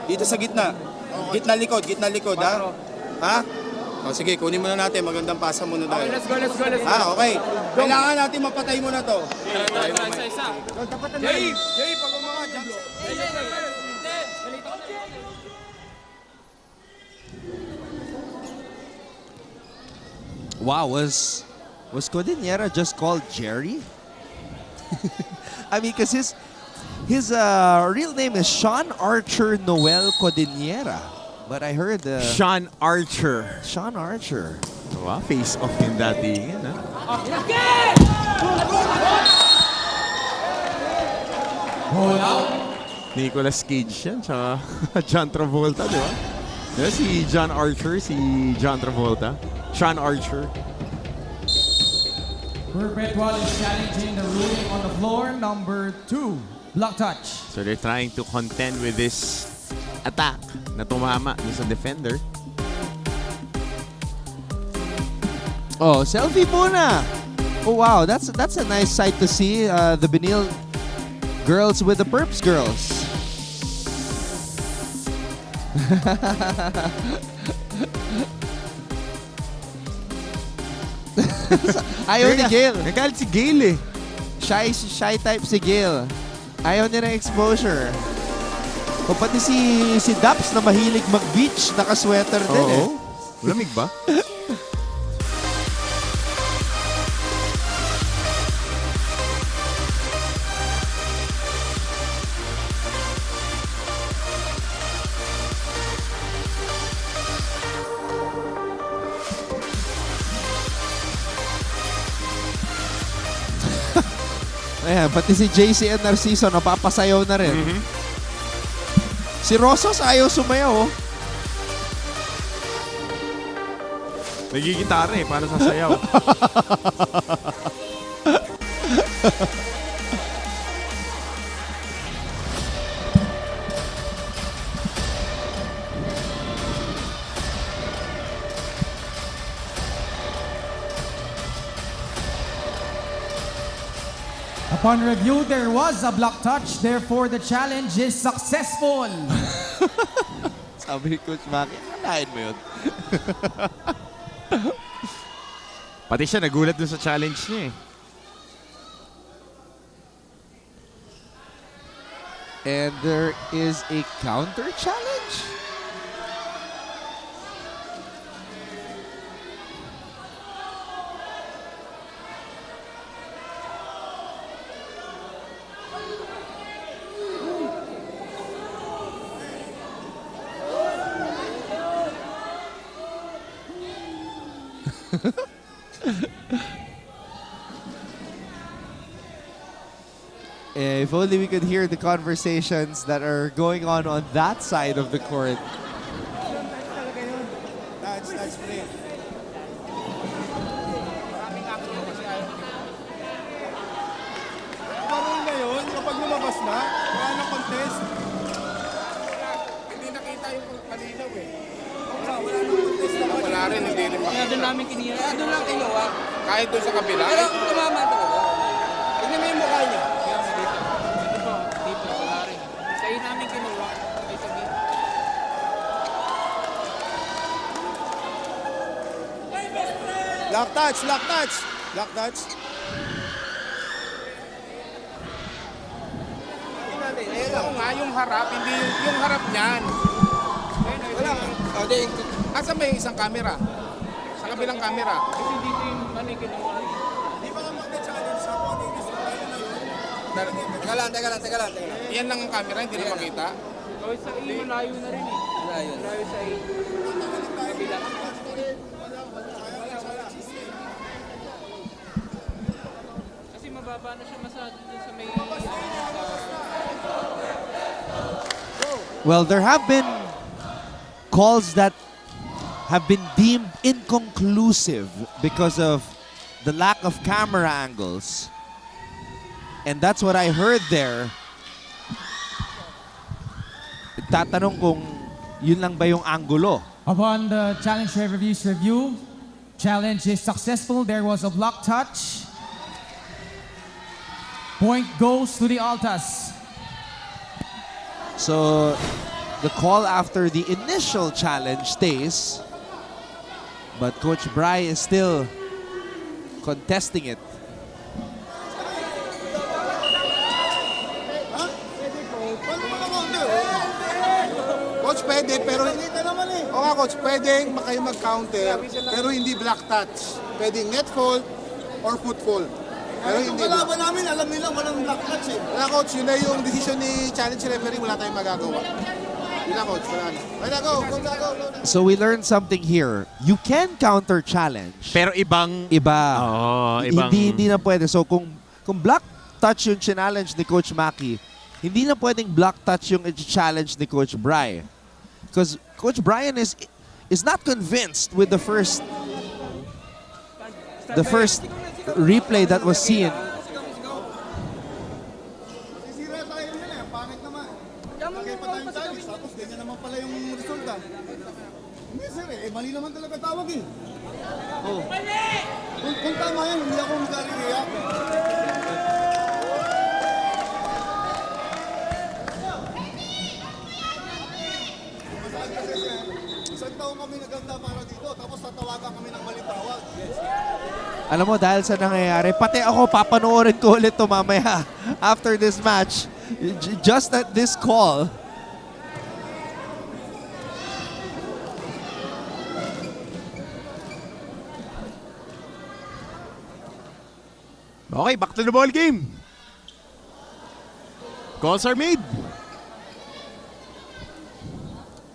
Dito sa gitna. Gitna likod, ha? Ha? O, sige, kunin muna natin. Magandang pasa muna tayo. Okay, let's go. Okay. Kailangan natin mapatay muna to. Isa. Jay, pag mga jump. Wow, was Cordillera just called Jerry? I mean, because his real name is Sean Archer Noel Cordillera. But I heard Sean Archer. Sean Archer. Wow, face off yung datingan, ha? Hold out. Nicolas Cage yan, tsaka John Travolta, di ba? Diba si John Archer, si John Travolta. Sean Archer. Perpetual is challenging the ruling on the floor. Number 2, block touch. So they're trying to contend with this attack na tumama dun sa defender. Oh, selfie muna. Oh wow, that's a nice sight to see. The Benil girls with the Perps girls. Ayaw ni Gail. Nagalit si Gail eh. Shy type si Gail. Ayaw niya ng exposure. O pati si Daps na mahilig mag-beach, naka-sweater din eh. Lamig ba? Ayan, pati si JC and Narciso napapasayaw na rin. Si Rosos ayaw sumayaw. Oh. Nagigitara eh, paano sasayaw? Upon review, there was a block touch. Therefore, the challenge is successful. Sabi ni Coach Maki, kalahin mo yun. Pati siya nagulat dun sa challenge niya eh. And there is a counter challenge? If only we could hear the conversations that are going on that side of the court. That's play. Parang na yun, kapag lumabas na, wala nang contest. Hindi nakita yung kalinaw eh. Wala nang contest na. Wala rin, hindi rin makita. Doon namin kinira. Doon lang kinuha. Kahit doon sa kabila. Pero tumama talaga. Tignan mo yung mukha niya. Dito, wala rin. Kaya namin kinuha. Kaya sabihin. Lock touch, lock touch. Lock touch. Ayun ako nga, yung harap, hindi yung harap niyan. Wala. Asa may isang camera? Sa kabilang camera. Kasi dito yung kinuha. Di ba nga mag-challenge sa ako? Teka lang. Yan lang ang camera, hindi na makita. Kaya sa iyo, malayo na rin eh. Malayo sa iyo. Kabila. Kasi mababa na siya masyado dun sa may... Well, there have been calls that have been deemed inconclusive because of the lack of camera angles. And that's what I heard there. Tatanong kung yun lang ba yung angulo. Upon the challenge review's review, challenge is successful. There was a block touch. Point goes to the Altas. So, the call after the initial challenge stays. But Coach Bry is still contesting it. Coach, pwede, pero... O nga, Coach, pwedeng kayo mag-counter, pero hindi black touch. Pwedeng net fault or foot fault. Pero hindi black. Kalaban namin, alam nila walang black touch eh. Wala, Coach, yun na yung decision ni challenge referee, wala tayong magagawa. Yun na, Coach, wala na. Wala, go. So we learned something here. You can counter challenge. Pero ibang... Iba. Oo, ibang... Hindi na pwede. So kung black touch yung challenge ni Coach Maki, hindi na pwedeng black touch yung challenge ni Coach Bry. Because Coach Brian is not convinced with the first replay that was seen. Masisira tayo yun eh. Pangit naman. Lagay pa tayong challenge. Tapos ganyan naman pala yung resulta. Hindi sir eh. Mali naman talaga tawag eh. Oh. Kung tama yan, hindi ako magariya. Isang taon kami naganda para dito, tapos tatawagan kami ng balitawag. Alam mo, dahil sa nangyayari, pati ako, papanoorin ko ulit ito mamaya after this match. Just at this call. Okay, back to the ball game. Calls are made.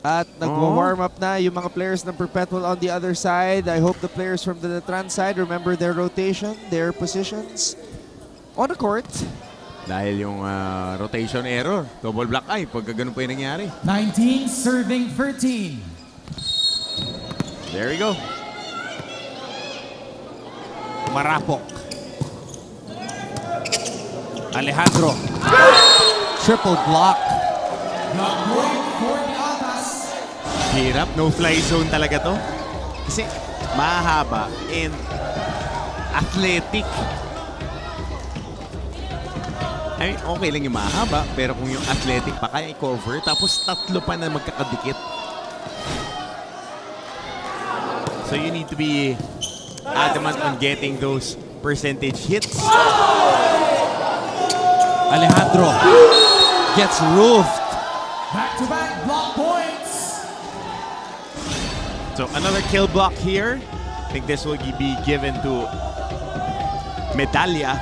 At nagwa-warm up na yung mga players ng Perpetual on the other side. I hope the players from the Letran side remember their rotation, their positions on the court. Dahil yung rotation error, double block eye, pagka ganun po yung nangyari. 19 serving 13. There we go. Marapok. Alejandro. Triple block. Hirap, no-fly zone talaga to. Kasi mahaba and athletic. I mean, okay lang yung mahaba, pero kung yung athletic pa kaya i-cover, tapos tatlo pa na magkakadikit. So you need to be adamant on getting those percentage hits. Alejandro gets roofed. Back-to-back block points. So another kill block here. I think this will be given to Medalla.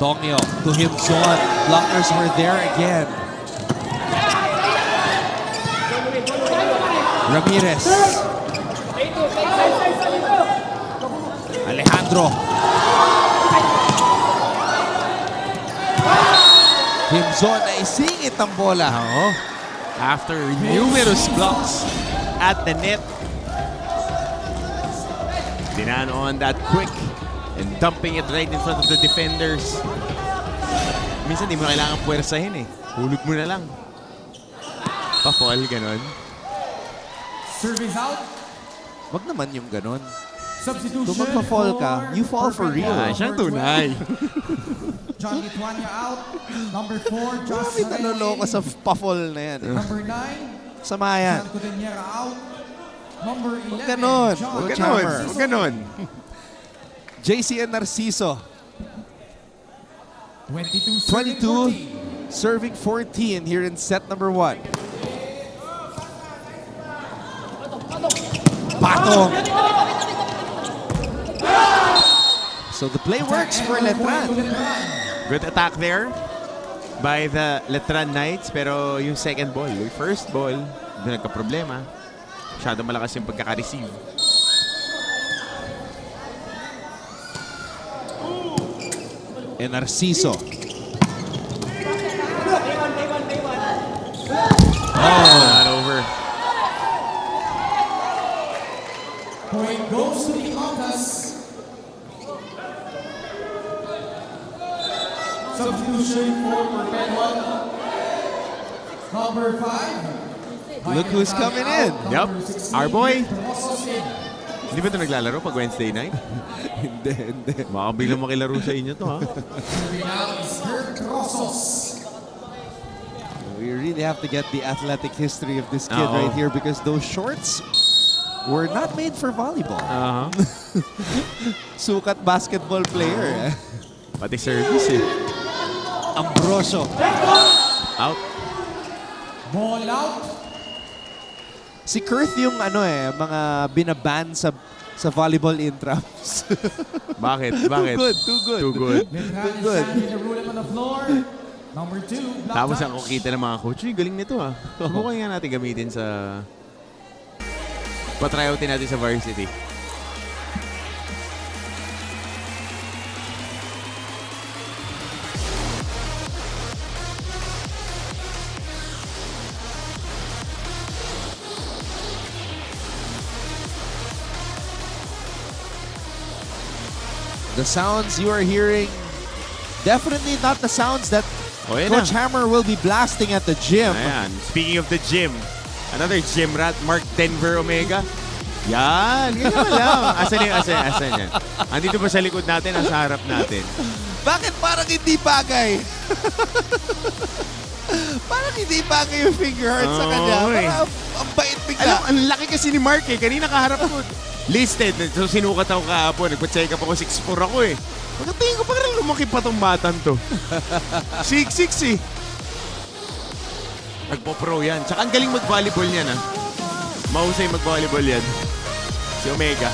Dongyo to Himson. Blockers were there again. Ramirez. Alejandro. Himson ay singit ang bola. Oh, after numerous blocks at the net. Dinaan on that quick and dumping it right in front of the defenders. Minsan di mo kailangan puwersahin eh. Hulog mo na lang. Pa-fall, ganon. Service out. Wag naman yung ganon. Substitution. Kung magpa-fall ka, you fall for real. Siyang tunay. John Lituania out. Number 4, Josh Marami naloloko sa pa-fall na yan. Number 9. Sama yan. San Codeniera out. Number 11. Huwag ganon. Huwag ganon. Huwag ganon. JC and Narciso. 22 serving 14 here in set number 1. Patong. So the play works for Letran. Good attack there by the Letran Knights. Pero yung second ball, yung first ball, doon nagka-problema. Masyado malakas yung pagkaka-receive. And Narciso. Oh, not over. substitution for Perpetual. Number 5. Look who's coming in. Yep, our boy. Hindi ba ito naglalaro pag Wednesday night? Hindi. Baka biglang makilaro sa inyo to, ha? We really have to get the athletic history of this kid right here because those shorts were not made for volleyball. Sukat basketball player. Pati service eh. Ambrosio. Out. Ball out. Si Kurth yung mga binaban sa volleyball intraps. Bakit? Bakit? Too good. Letran is standing the rule on the floor. Number 2. Tapos ang kukita ng mga coach, galing nito ha. Subukan nga natin gamitin sa... Patryoutin natin sa varsity. The sounds you are hearing, definitely not the sounds that Coach Hammer will be blasting at the gym. Ayan. Speaking of the gym, another gym rat, Mark Denver Omega. Yan, ganyan lang. Asan yan? Andito ba sa likod natin, nasa harap natin? Bakit parang hindi bagay? Parang hindi bagay yung finger heart sa kanya. Parang ang bait bigla. Alam, ang laki kasi ni Mark eh. Kanina kaharap ko. Listed. So sinukat ako kahapon. Nagpa-check up ako. 6'4" ako eh. Pagkatingin ko parang lumaki pa tong batan to. 6'6" eh. Nagpo-pro yan. Tsaka ang galing mag-volleyball yan ha. Mahusay mag-volleyball yan. Si Omega.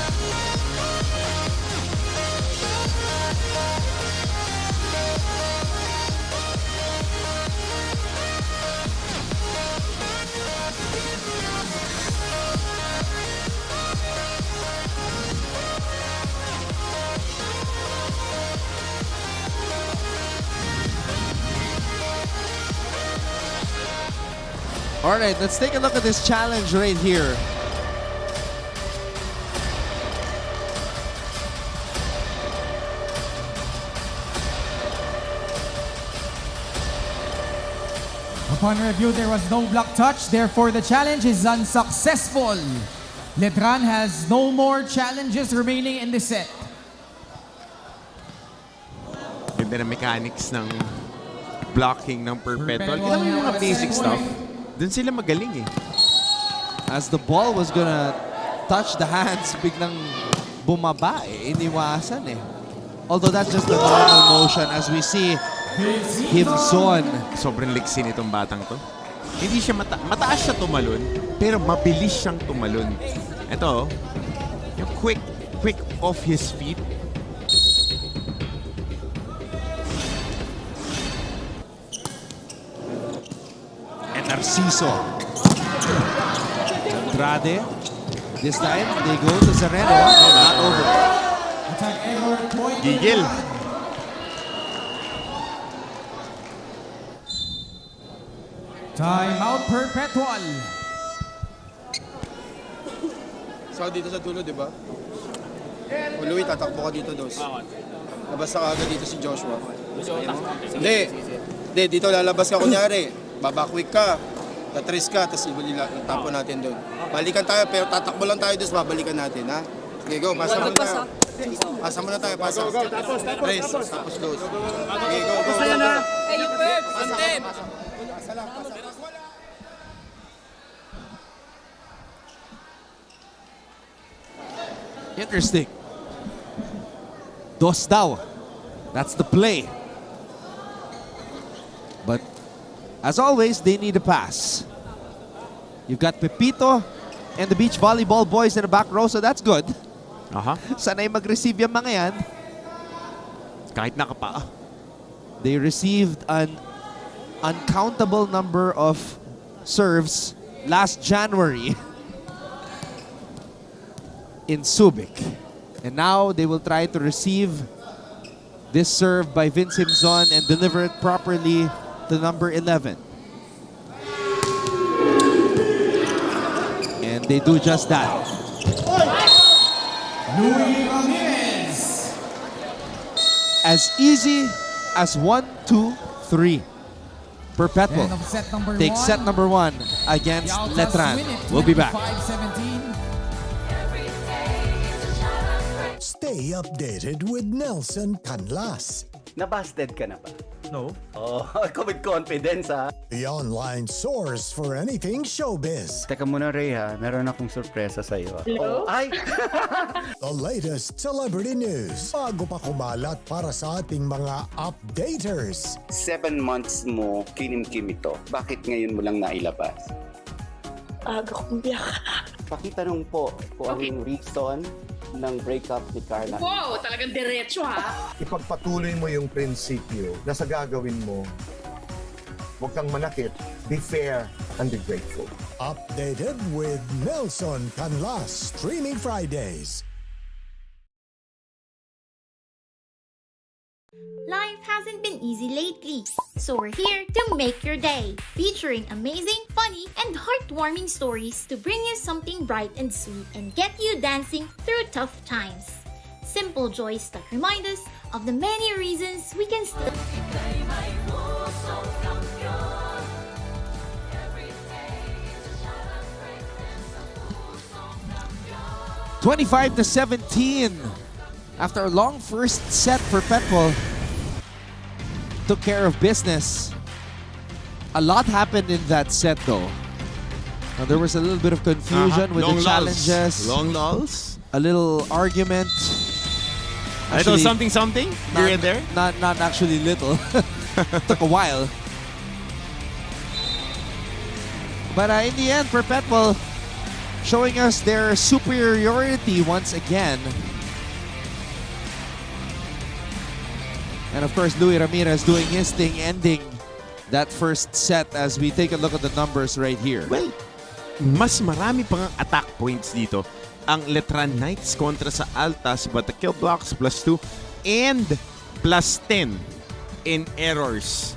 All right, let's take a look at this challenge right here. Upon review, there was no block touch. Therefore, the challenge is unsuccessful. Letran has no more challenges remaining in the set. Ganda ng mechanics ng blocking ng Perpetual. Kita mo yung mga basic stuff. Doon sila magaling eh. As the ball was gonna touch the hands, biglang bumaba eh. Iniwasan eh. Although that's just the normal motion as we see him zone. Sobrang liksi nitong batang to. Hindi siya mataas siya tumalon, pero mabilis siyang tumalon. Ito, yung quick off his feet. Narciso. Andrade. This time, they go to Sereno. Oh, not over. Gigil. Time out, Perpetual. So, dito sa dulo, di ba? O, Louie, tatakbo ka dito, Dos. Labas ka agad dito si Joshua. Hindi, dito lalabas ka kunyari. Babakwik ka, tatris ka, tapos tapo natin doon. Balikan tayo, pero tatakbo lang tayo doon, babalikan natin, ha? Okay, go, pasa muna tayo. Pasa muna tayo, pasa. Tres, tapos dos. Okay, go. Hey, you birds, on them! Interesting. Dos daw. That's the play. But as always, they need a pass. You've got Pepito and the beach volleyball boys in the back row, so that's good. Sanay mag-receive yung mga yan. Kahit nakapa. They received an uncountable number of serves last January in Subic. And now they will try to receive this serve by Vince Himzon and deliver it properly to number 11. And they do just that. As easy as 1-2-3. Perpetual End of set number takes 1. set number 1 against The Altas Letran. win it, We'll be back. 25-17. Stay updated with Nelson Canlas. Nabasted ka na ba? No. Oh, ako with confidence ha. The online source for anything showbiz. Teka muna Ray ha, meron akong sorpresa sa iyo. Hello? Oh, ay! The latest celebrity news. Bago pa kumalat para sa ating mga updaters. 7 months mo kinim-kim ito. Bakit ngayon mo lang nailabas? Aga kong biyak. Pakitanong po kung ano yung reason ng breakup ni Carla. Wow, talagang diretso ha. Ipagpatuloy mo yung prinsipyo na sa gagawin mo, huwag kang manakit, be fair and be grateful. Updated with Nelson Canlas, streaming Fridays. Life hasn't been easy lately, so we're here to make your day, featuring amazing, funny, and heartwarming stories to bring you something bright and sweet and get you dancing through tough times. Simple joys that remind us of the many reasons we can still 25-17. After a long first set, Perpetual took care of business. A lot happened in that set though. Now, there was a little bit of confusion with the challenges. Long lulls. A little argument. A little something here and there. Not actually little. Took a while. But in the end, Perpetual showing us their superiority once again. And of course, Luis Ramirez doing his thing, ending that first set as we take a look at the numbers right here. Well, mas marami pang attack points dito ang Letran Knights kontra sa Altas, but the kill blocks +2 and +10 in errors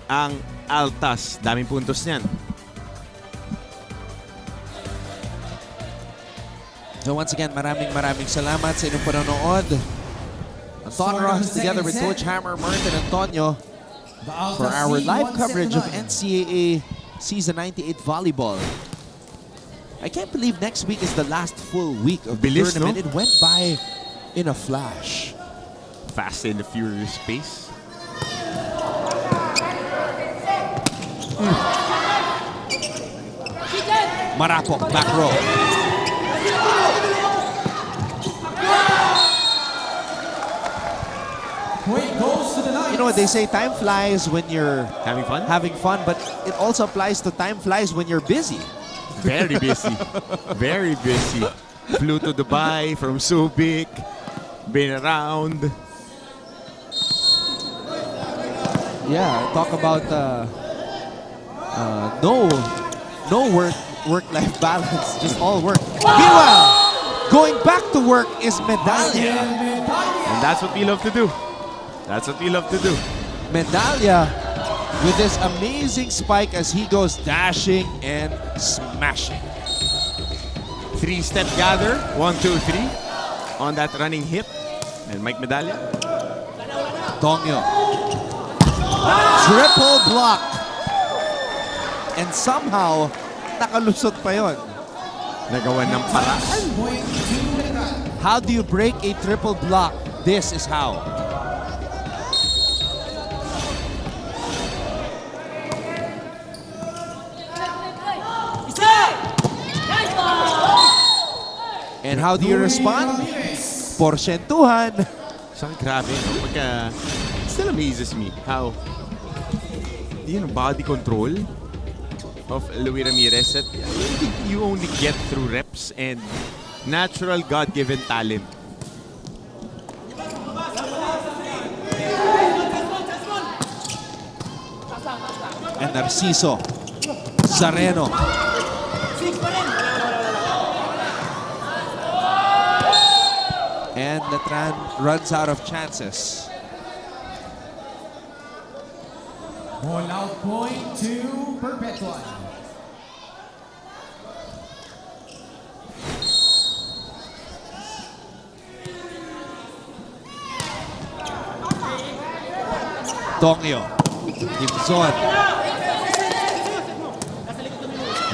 ang Altas. Daming puntos niyan. So once again, maraming salamat sa inyong panonood. Anton Rojas together with Coach Hammer, Martin Antonio for our live coverage of NCAA Season 98 Volleyball. I can't believe next week is the last full week of the tournament. No? It went by in a flash. Fast and the furious pace. Marapok, back row. You know what they say, time flies when you're having fun, but it also applies to time flies when you're busy. Very busy. Very busy. Flew to Dubai from Subic. Been around. Yeah, talk about no work-life balance, just all work. Meanwhile, going back to work is Medalla. And that's what we love to do. That's what we love to do. Medalla with this amazing spike as he goes dashing and smashing. 3-step gather. 1, 2, 3 on that running hit. And Mike Medalla. Dongyo. Triple block. And somehow, nakalusot pa yon. Nagawa ng paraan. How do you break a triple block? This is how. And how do you respond? Porsyentuhan. So grabe. It still amazes me how body control of Luis Ramirez that you only get through reps and natural God-given talent. And Narciso Zareno. And Letran runs out of chances. Ball out point to Perpetual. Tongyo. Gibson.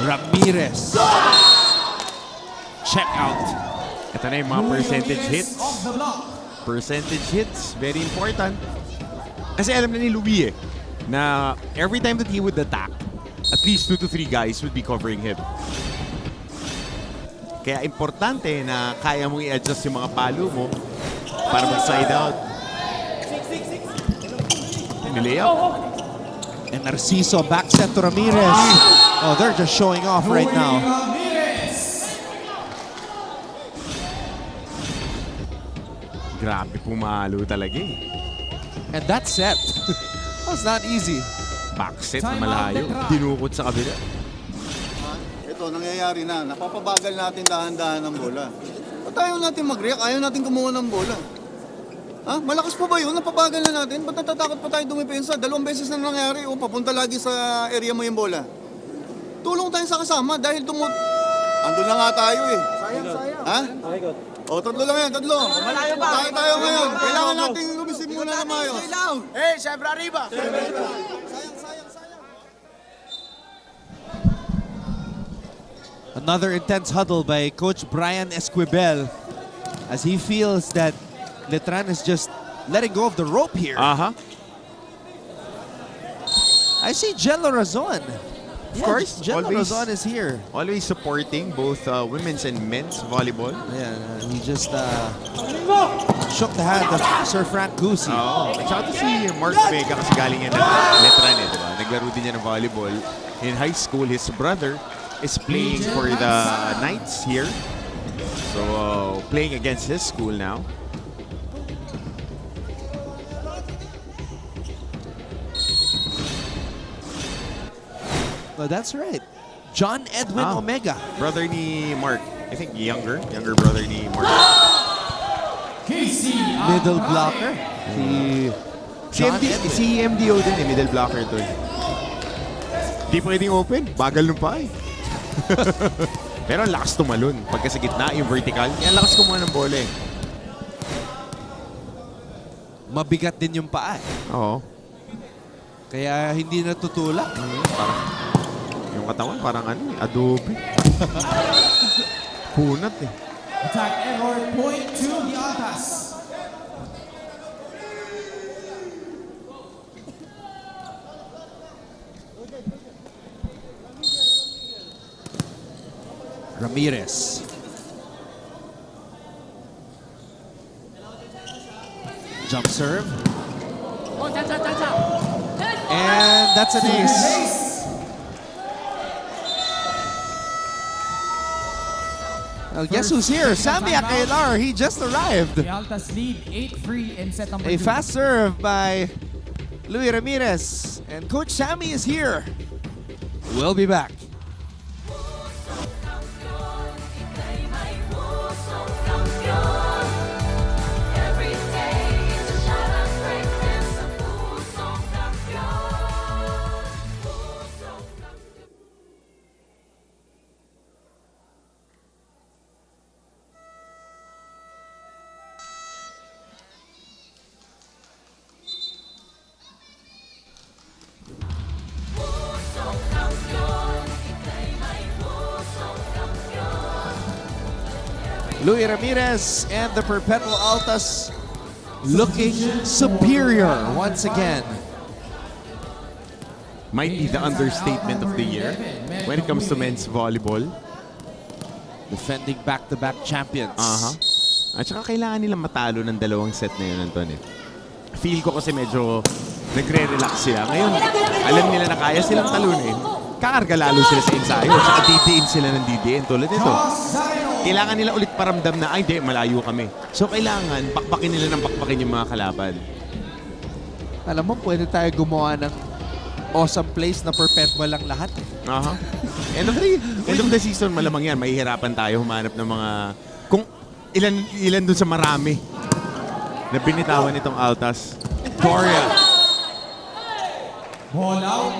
Ramirez. Check out. Ito na yung mga percentage hits. Percentage hits, very important. Kasi alam na ni Louis na every time that he would attack, at least 2 to 3 guys would be covering him. Kaya importante na kaya mong i-adjust yung mga palo mo para mag-side out. Nilayap. And Narciso back set to Ramirez. Oh, they're just showing off right now. Grabe pumalo talaga eh. And that set was not easy. Back set na malayo. Dinukot sa kabila. Ito, nangyayari na. Napapabagal natin dahan-dahan ng bola. Ba't ayaw natin mag-react? Ayaw natin kumuha ng bola. Ha? Malakas pa ba yun? Napabagal na natin? Ba't natatakot pa tayo dumipensa? 2 beses na nangyari. O, papunta lagi sa area mo yung bola. Tulong tayo sa kasama dahil andun na nga tayo eh. Sayang. Ha? O, 3 lang yan, 3. Malayo pa. Tayo ngayon. Kailangan natin lumisip muna na mayos. Eh, syempre arriba. Another intense huddle by Coach Brian Esquivel as he feels that Letran is just letting go of the rope here. I see Jello Razon. Of course, Jello Razon is here. Always supporting both women's and men's volleyball. Yeah, he just shook the hand of Sir Frank Gusi. Tsaka si Mark Vega kasi galing yan ng Letran eh, diba? Naglaro din niya ng volleyball in high school. His brother is playing for the Knights here. So, playing against his school now. Well, that's right. John Edwin Omega. Brother ni Mark. I think younger brother ni Mark. Middle blocker. Si MDO din eh, middle blocker to eh. Di pwedeng open. Bagal nung pa eh. Pero ang lakas tumalon. Pagka sa gitna, yung vertical, yan lakas kumuha ng bola eh. Mabigat din yung paa. Oo. Kaya hindi natutulak. Parang, yung katawan, parang adobe. Punat eh. Attack error, point to the Altas. Ramirez. Jump serve. And that's an ace. Well, guess who's here? Sammy Akelar. He just arrived. The Altas lead 8-3 in set number 2. A fast serve by Luis Ramirez. And Coach Sammy is here. We'll be back. Luis Ramirez and the Perpetual Altas looking superior once again. Might be the understatement of the year when it comes to men's volleyball. Defending back-to-back champions. At saka kailangan nilang matalo ng 2 set na yun, Anton eh. Feel ko kasi medyo nagre-relax sila. Ngayon, alam nila na kaya silang talunin. Kakarga lalo sila sa ensayo. At saka didiin sila ng didiin. Tulad ito. Kailangan nila ulit paramdam na, ay di, malayo kami. So kailangan, bakbakin nila ng bakbakin yung mga kalaban. Alam mo, pwede tayo gumawa ng awesome plays na perpetual lang lahat. End of the season, malamang yan. Mahihirapan tayo humanap ng mga... Kung ilan dun sa marami na binitawan itong Altas. Doria. Ball out.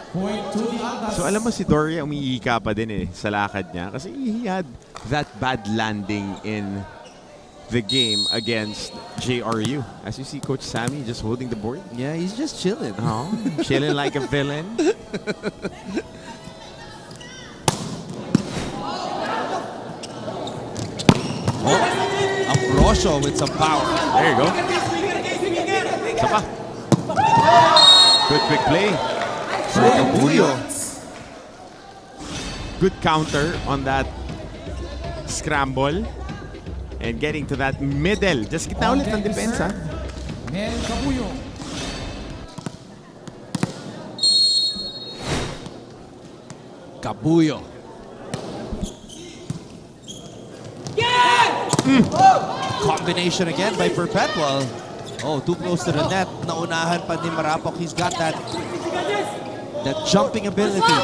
Point to the Altas. So alam mo si Doria umiika pa din eh sa lakad niya kasi he had that bad landing in the game against JRU. As you see Coach Sammy just holding the board. Yeah, he's just chilling. Oh, chilling like a villain. Ambrosio with some power. There you go. Sapa. Good quick play. Good counter on that scramble. And getting to that middle. Just kita ulit ng depensa. Mel Cabuyo. Cabuyo. Combination again by Perpetual. Oh, too close to the net. Naunahan pa ni Marapok. He's got that jumping ability.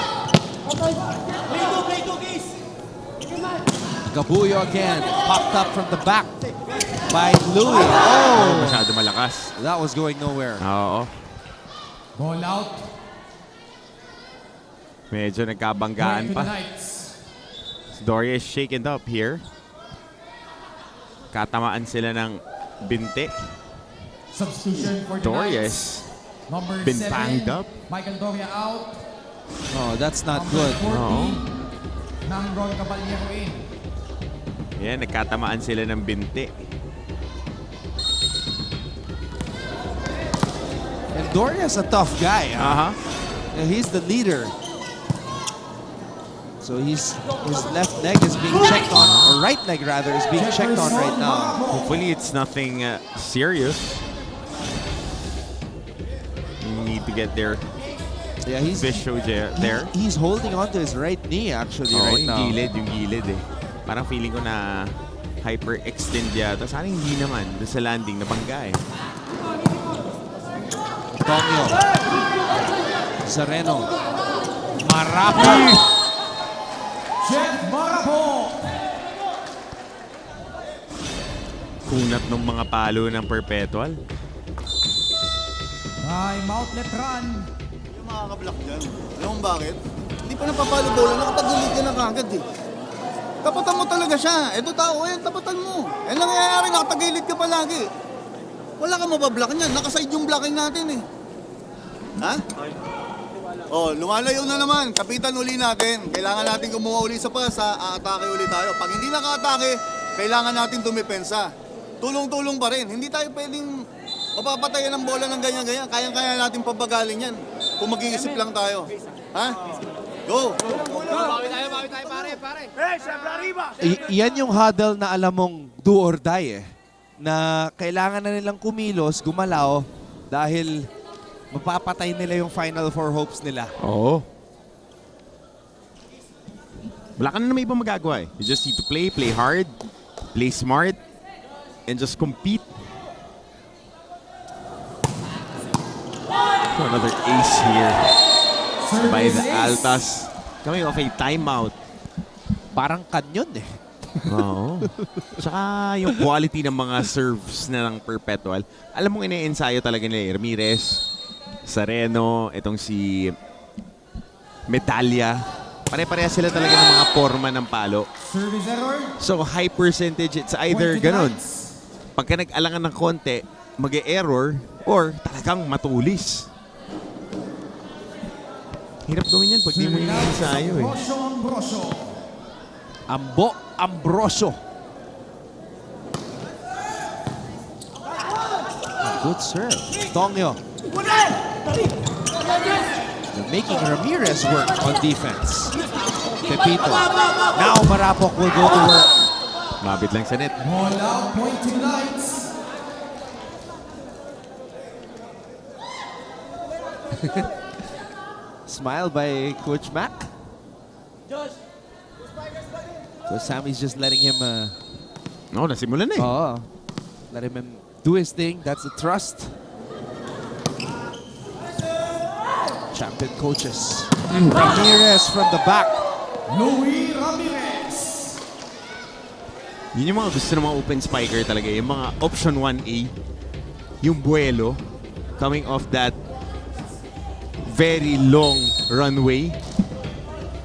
Cabuyo again. Popped up from the back by Louis. Oh! Masyado malakas. That was going nowhere. Oo. Ball out. Medyo nagkabanggaan pa. Doria is shaken up here. Katamaan sila ng binte. Substitution for the Dorias Number been 7, banged up. Michael Doria out. Oh, that's not Number good. 40, Nang Ron Caballero in. Yan, nagkatamaan sila ng binte. And Doria's a tough guy. Huh? Yeah, he's the leader. So his left leg is being checked on, or right leg rather, is being checked on right now. Hopefully it's nothing serious. You need to get their visual there. He's holding on to his right knee actually right now. Yung gilid eh. Parang feeling ko na hyper-extend yata. Sana hindi naman. Doon sa landing, nabangga eh. Tonyo. Zareno. Marapok. Jeff Marapo. Kunat ng mga palo ng Perpetual. Time out Letran. Yung makaka-block dyan. Alam mo bakit? Hindi pa napapalo bola. Nakapag-delete ka na kagad eh. Tapatan mo talaga siya. Eto tao yan, tapatan mo. Eh nangyayari, nakatagilid ka palagi. Wala ka mabablock niyan. Nakaside yung blocking natin eh. Ha? Oh, lumalayo na naman. Kapitan uli natin. Kailangan natin kumuha uli sa pasa, aatake uli tayo. Pag hindi naka-atake, kailangan natin dumipensa. Tulong-tulong pa rin. Hindi tayo pwedeng mapapatayan ng bola ng ganyan-ganyan. Kayang-kaya natin pabagalin yan. Kung mag-iisip lang tayo. Ha? Go! Bawi tayo, pare. Hey, siyempre arriba! Yan yung huddle na alam mong do or die eh. Na kailangan na nilang kumilos, gumalaw, dahil mapapatay nila yung Final Four hopes nila. Oo. Wala ka na naman ibang magagawa eh. You just need to play hard, play smart, and just compete. So another ace here by the Altas. Coming off a timeout. Parang kanyon eh. Oo. Tsaka yung quality ng mga serves na ng Perpetual. Alam mong ine-ensayo talaga nila Ramirez, Zareno, itong si Medalla. Pare-pareha sila talaga ng mga forma ng palo. Service error. So high percentage, it's either ganun. Pagka nag-alangan ng konti, mag-e-error or talagang matulis. Hirap gawin yan pag di mo ine-ensayo eh. Ambrosio. Good serve. Tonyo. They're making Ramirez work on defense. Pepito. Now Marapok will go to work. Mabit lang sa net. Ball out, pointing lights. Smile by Coach Mac. So Sammy's just letting him... No, nasimulan na eh. Let him do his thing. That's the trust. Champion coaches. Ramirez from the back. Louis Ramirez. Yun yung mga gusto ng mga open spiker talaga. Yung mga option 1A. Yung buwelo. Coming off that very long runway.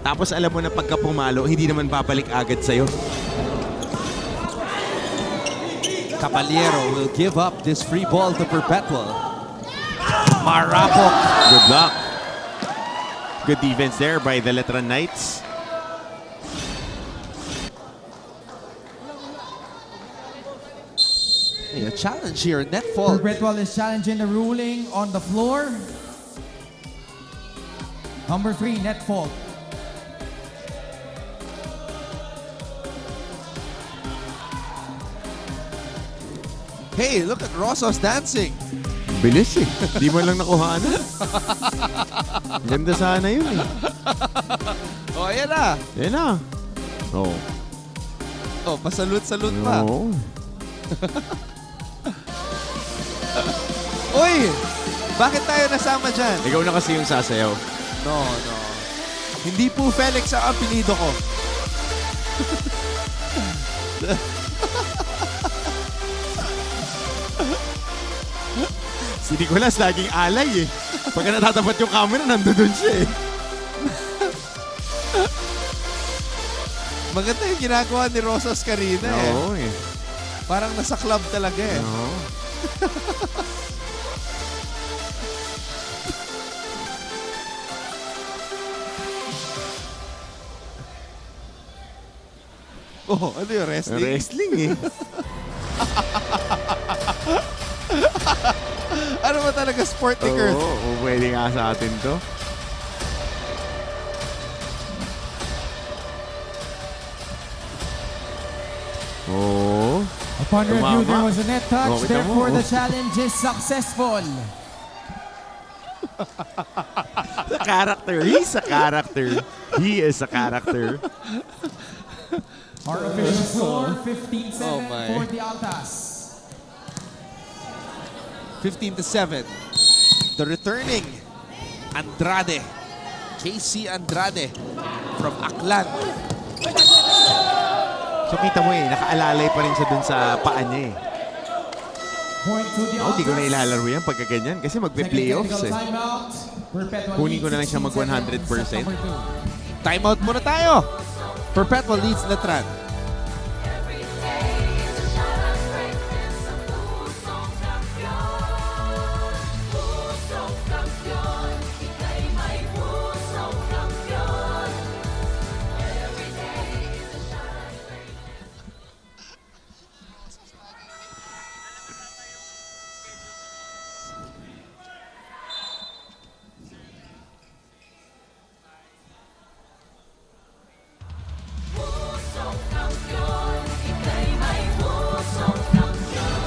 Tapos alam mo na pagka pumalo, hindi naman babalik agad sa'yo. Caballero will give up this free ball to Perpetual. Marapok. Good luck. Good defense there by the Letran Knights. Hey, a challenge here, net fault. Perpetual is challenging the ruling on the floor. Number 3, net fault. Hey, look at Rossos dancing. Bilis eh. Di mo lang nakuha na. Ganda sana yun eh. Oh, ayan na. Ayan na. Oh. Oh, pasalute-salute pa. Oo. Uy! Bakit tayo nasama dyan? Ikaw na kasi yung sasayaw. No. Hindi po Felix ang apelido ko. Si Nicolas laging alay eh. Pagka natatapat yung camera, nandoon siya eh. Maganda yung ginagawa ni Rosas kanina eh. Oo eh. Parang nasa club talaga eh. Oo. Oh, ano yung wrestling? Wrestling eh. Ano ba talaga sport ni Kurt? Oo, pwede nga sa atin to. Oh. Upon review, there was a net touch. Oh, kita Therefore, mo. the challenge is successful. The character. He's a character. He is a character. Our official score, 15-7 Oh my. for the Altas. 15-7. The returning Andrade. KC Andrade from Aklan. So kita mo eh, nakaalalay pa rin siya dun sa paa niya eh. Point to the Ako, di ko na Altas. ilalaro yan pagka ganyan kasi magpe-playoffs eh. Timeout. Perpetual Kunin ko na lang leads siya mag 16-7 100%. set number 2. Timeout muna tayo. Perpetual leads Letran.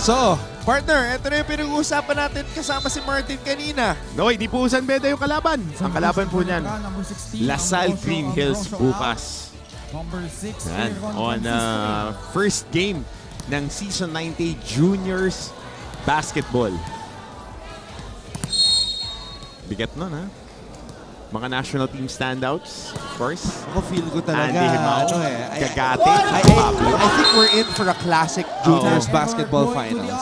So, partner, ito na yung pinag-uusapan natin kasama si Martin kanina. No, hindi po San Beda yung kalaban. Ang kalaban po niyan, Number 16, Lasal Ambrosio Green Hills out. bukas. Number 6, Yan, on first game ng Season 90 Juniors Basketball. Bigat nun, ha? Mga national team standouts, of course. Ako feel ko talaga, Andy Himao, Gagate, Pablo. I think we're in for a classic juniors basketball finals.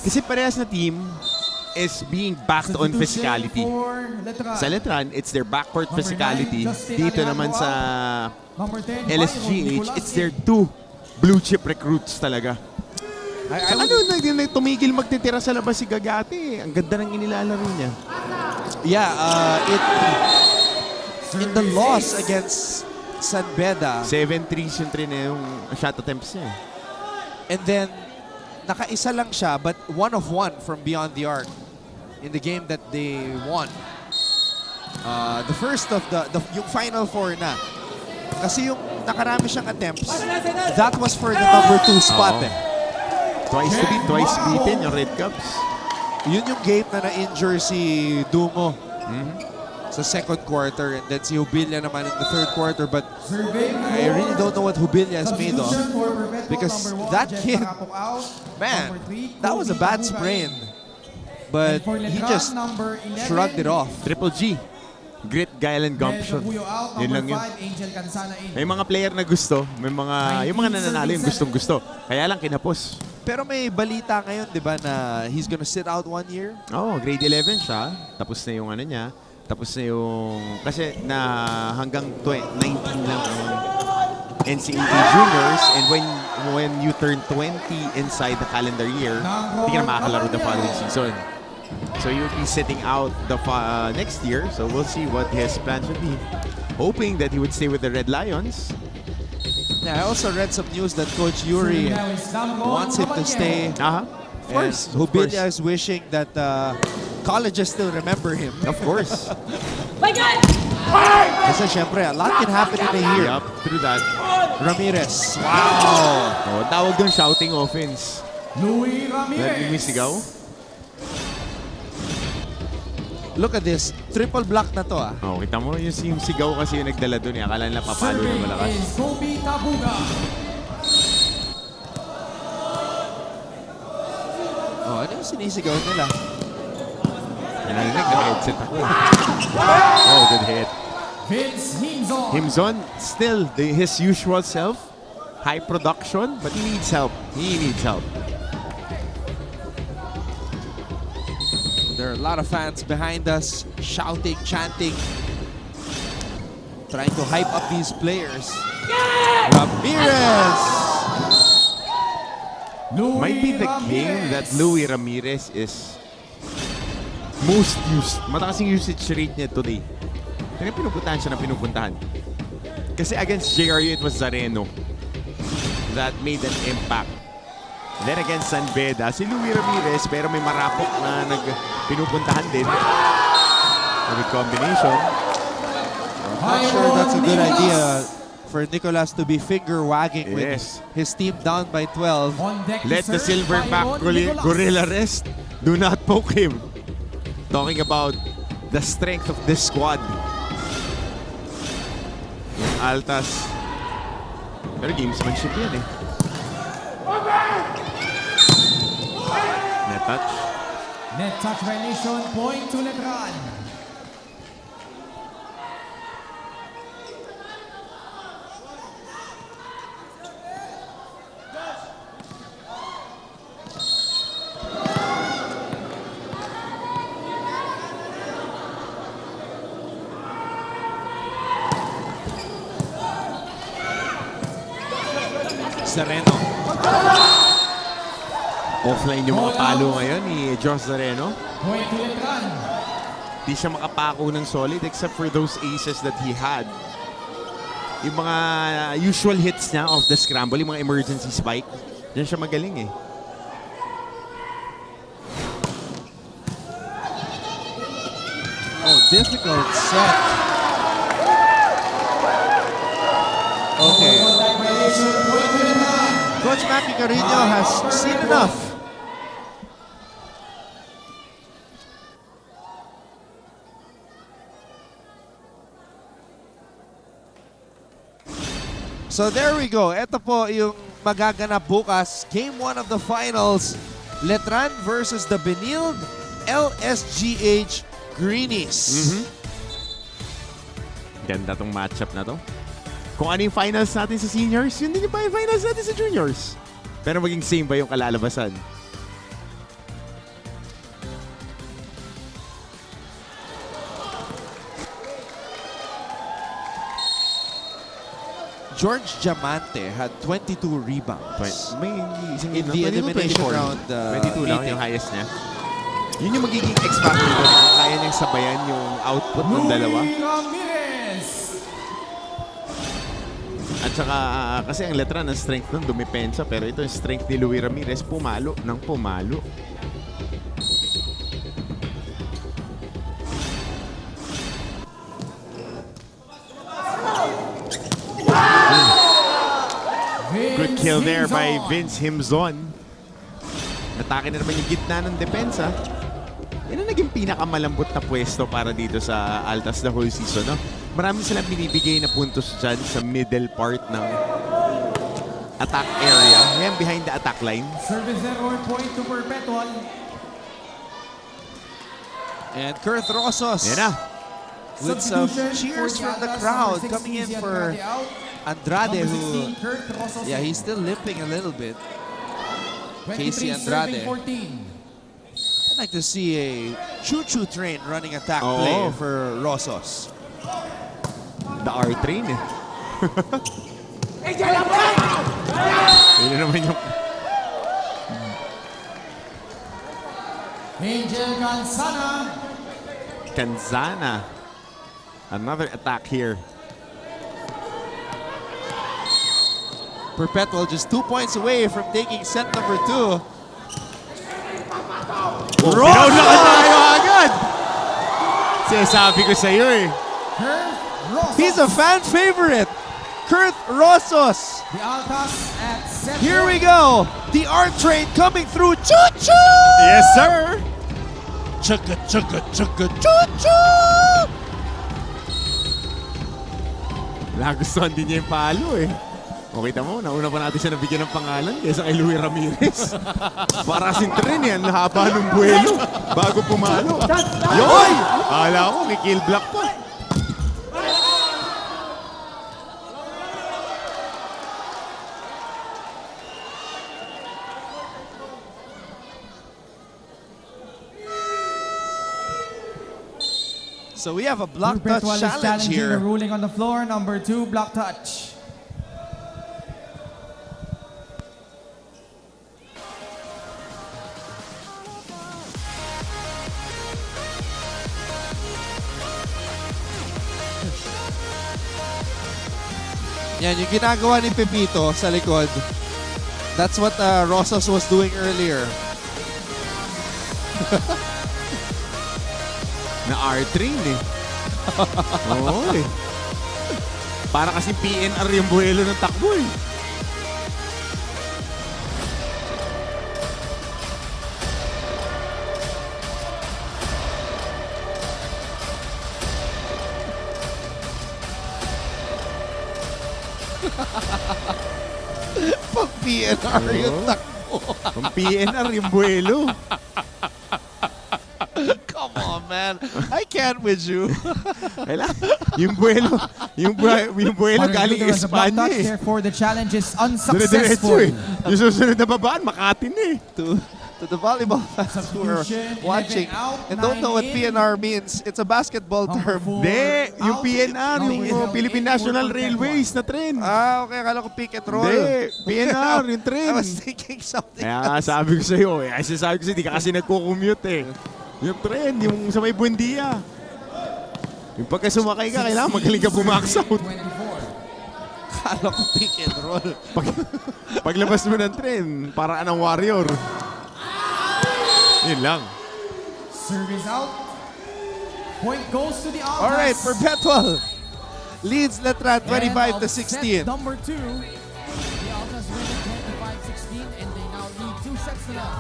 Kasi parehas na team is being backed on physicality. Sa Letran, it's their backcourt physicality. Dito naman sa LSGH, it's their two blue chip recruits talaga. Ano na tumigil magtitira sa labas si Gagate? Ang ganda ng inilalaro niya. Yeah, in the loss against San Beda. 7 threes yung yung shot attempts niya. And then, nakaisa lang siya, but 1 of 1 from beyond the arc in the game that they won. The first of yung Final Four na. Kasi yung nakarami siyang attempts, that was for the number 2 spot eh. Twice beaten yung Red Caps. Yun yung game na na-injure si Dungo sa second quarter, and then si Hubilia naman in the third quarter. But I really don't know what Hubilia is made of, because that kid, man, that was a bad sprain. But he just shrugged it off. Triple G. Grit, guile, and gumption. Yun lang yun. May mga player na gusto, may mga, yung mga nananalo yung gustong-gusto. Kaya lang kinapos. Pero may balita ngayon, di ba, na he's gonna sit out 1 year? Oo, grade 11 siya. Tapos na yung ano niya. Tapos na yung, kasi na hanggang 19 lang ang NCAA Juniors. And when you turn 20 inside the calendar year, hindi ka na makakalaro the following season. So he would be sitting out the next year. So we'll see what his plans would be. Hoping that he would stay with the Red Lions. Yeah, I also read some news that Coach Yuri wants him to stay. Of course. Hubilia is wishing that colleges still remember him. Of course. My God! Kasi syempre, a lot can happen in a year. Yup, through that. Ramirez. Wow! Oh, tawag doon shouting offense. Louie Ramirez. Lumisigaw. Look at this. Triple block na to ah. Oh, kita mo yung sigaw kasi yung nagdala doon. Akala nila papalo na malakas. Serving is Kobe Tabuga. Oh, ano yung sinisigaw nila? Nag-headset ako. Oh, good hit. Vince Himzon. Himzon, still his usual self. High production, but he needs help. He needs help. There are a lot of fans behind us, shouting, chanting, trying to hype up these players. Ramirez! Might be the game that Louie Ramirez is most used. Mataas yung usage rate niya today. Kaya pinupuntahan siya na pinupuntahan. Kasi against JRU, it was Zareno that made an impact. Then against San Beda, si Louie Ramirez, pero may marapok na pinupuntahan din. A good combination. I'm not sure that's a good idea for Nicolas to be finger-wagging with Yes. his team down by 12. Let the Silverback Gorilla rest. Do not poke him. Talking about the strength of this squad. Altas. Pero gamesmanship yan eh. Net touch. Net touch violation, point to Letran. Zareno. Offline yung mga palo ngayon ni Josh Zareno. Point to Letran. Di siya makapako ng solid except for those aces that he had. Yung mga usual hits niya off the scramble, yung mga emergency spike, diyan siya magaling eh. Oh, difficult set. Okay. Coach Maki Carino has seen enough. So there we go. Ito po yung magaganap bukas. Game 1 of the finals. Letran versus the Benilde LSGH Greenies. Ganda tong matchup na to. Kung ano yung finals natin sa seniors, yun din yung finals natin sa juniors. Pero maging same ba yung kalalabasan? George Diamante had 22 rebounds. May isang in the elimination round 22 lang yung highest niya. Yun yung magiging X factor doon. Kung kaya niyang sabayan yung output ng dalawa. At saka, kasi ang Letran, ang strength nun, dumipensa. Pero ito yung strength ni Louie Ramirez, pumalo ng pumalo. Good kill there by Vince Himzon. Natake na naman yung gitna ng depensa. Yan ang naging pinakamalambot na pwesto para dito sa Altas the whole season. No? Marami silang binibigay na puntos dyan sa middle part ng attack area. Yan, behind the attack line. Service error, point to Perpetual. And Kurt Rosos. Yan na. With some cheers from the crowd coming in for Andrade, who, yeah, he's still limping a little bit. Casey Andrade. I'd like to see a choo-choo train running attack play for Rosos. The R train eh. Yun naman yung... Angel Canzana. Another attack here. Perpetual just 2 points away from taking set number 2. Pinaulaan na tayo agad! Sinasabi ko sa iyo eh. He's a fan favorite. Kurt Rosos. The Altas at set. Here we go. The R train coming through. Choo-choo! Yes, sir. Chugga, chugga, chugga, choo-choo! Nagustuhan din niya yung palo eh. O kita mo, nauna pa natin siya nabigyan ng pangalan kaysa kay Louie Ramirez. Para kasing tren yan, haba ng buwelo bago pumalo. Yoy! Akala ko, may kill block pa. So we have a block touch Perpetual is challenge challenging here. the ruling on the floor. Number 2, block touch. Yan, yung ginagawa ni Pepito sa likod. That's what Rosas was doing earlier. Na R-train eh. Oo eh. Para kasi PNR yung buwelo ng takbo eh. Pang PNR yung takbo. Pang PNR yung buwelo. Come on, man. I can't with you. Yung buwelo galing Espanya eh. Therefore, the challenge is Dire-diretso unsuccessful. eh. Yung susunod na babaan, Makati na eh. To the volleyball fans who are watching and don't know what PNR means, it's a basketball term. Hindi, yung PNR, yung Philippine National Railways na tren. Ah, okay. Akala ko pick and roll. Hindi, PNR, yung tren. I was thinking something Kaya sabi ko sa'yo eh. Kasi sabi ko sa'yo, di ka kasi nagko-commute eh. Yung tren, yung sa may Buendia. Yung pagka sumakay ka, kailangan magaling ka bumax out. Akala ko pick and roll. Paglabas mo ng tren, paraan ng warrior. Yun lang. Service out. Point goes to the Altas. All right, Perpetual leads Letran 25 to 16. Number 2. The Altas win 25-16 and they now lead 2 sets to none.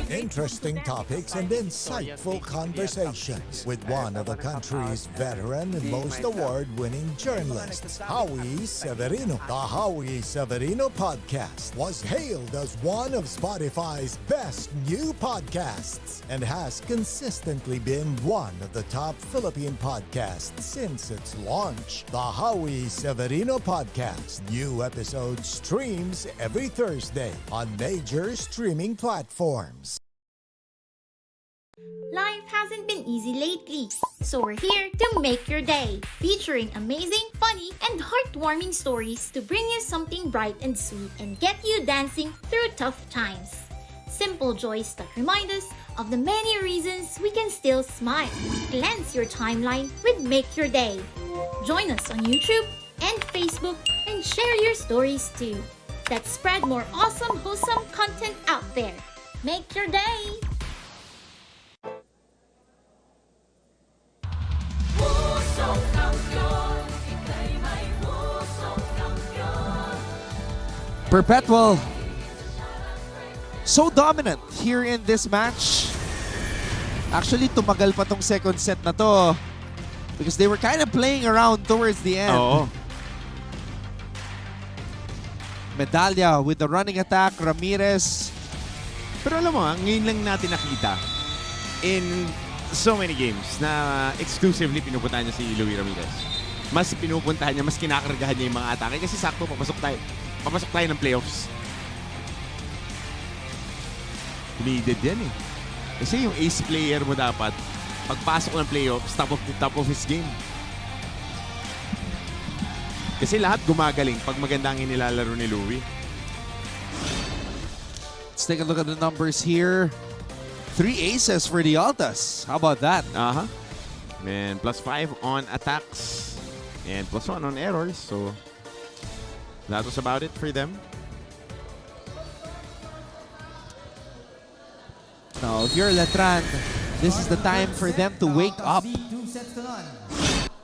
Interesting topics and insightful conversations with one of the country's veteran and most award-winning journalists, Howie Severino. The Howie Severino podcast was hailed as one of Spotify's best new podcasts and has consistently been one of the top Philippine podcasts since its launch. The Howie Severino podcast. New episodes streams every Thursday on major streaming platforms. Life hasn't been easy lately, so we're here to make your day, featuring amazing, funny, and heartwarming stories to bring you something bright and sweet and get you dancing through tough times. Simple joys that remind us of the many reasons we can still smile. Cleanse your timeline with Make Your Day. Join us on YouTube and Facebook and share your stories too. Let's spread more awesome, wholesome content out there. Make your day! Perpetual so dominant here in this match. Actually, tumagal pa tong second set na to because they were kind of playing around towards the end. Oo. Medalya with the running attack, Ramirez. Pero alam mo, ngayon lang natin nakita in so many games na exclusively pinupuntahan niya si Louie Ramirez. Mas pinupuntahan niya, mas kinakargahan niya yung mga atake kasi sakto papasok tayo ng playoffs. Needed yan eh. Kasi yung ace player mo dapat, pagpasok ng playoffs, top of his game. Kasi lahat gumagaling pag maganda ang inilalaro ni Louie. Let's take a look at the numbers here. 3 aces for the Altas. How about that? And +5 on attacks. And +1 on errors. So, that was about it for them. Now, if you're Letran, this is the time for them to wake up.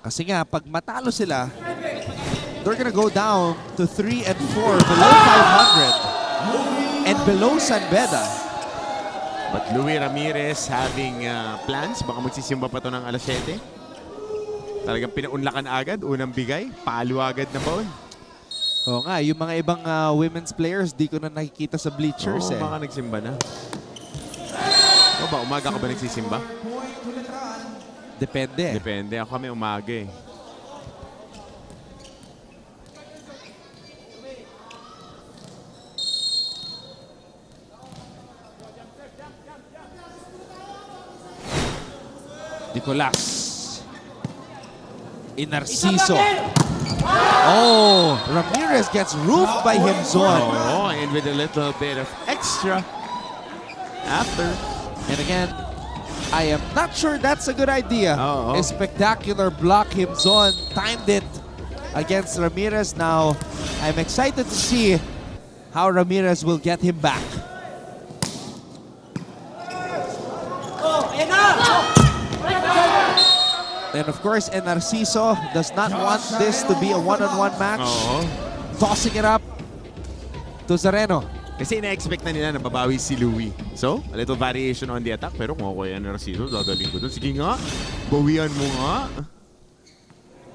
Kasi nga, pag matalo sila, they're gonna go down to 3 and 4, below 500, and below San Beda. But Louie Ramirez having plans. Baka magsisimba pa to ng alas 7. Talagang pinaunlakan agad. Unang bigay. Palo agad na baon. Oo nga, yung mga ibang women's players, di ko na nakikita sa bleachers. Baka nagsimba na. O ba, umaga ka ba nagsisimba? Depende. Depende. Ako kami umaga eh. Nicolas. Narciso. Oh, Ramirez gets roofed by Himzon. Oh, and with a little bit of extra after. And again, I am not sure that's a good idea. A spectacular block. Himzon timed it against Ramirez. Now, I'm excited to see how Ramirez will get him back. And of course, Narciso does not want this to be a one-on-one match. Tossing it up to Zareno. Kasi ina-expect na nila na babawi si Louie. So, a little variation on the attack. Pero kung ako yan Narciso, dadaling ko doon. Sige nga, bawian mo nga.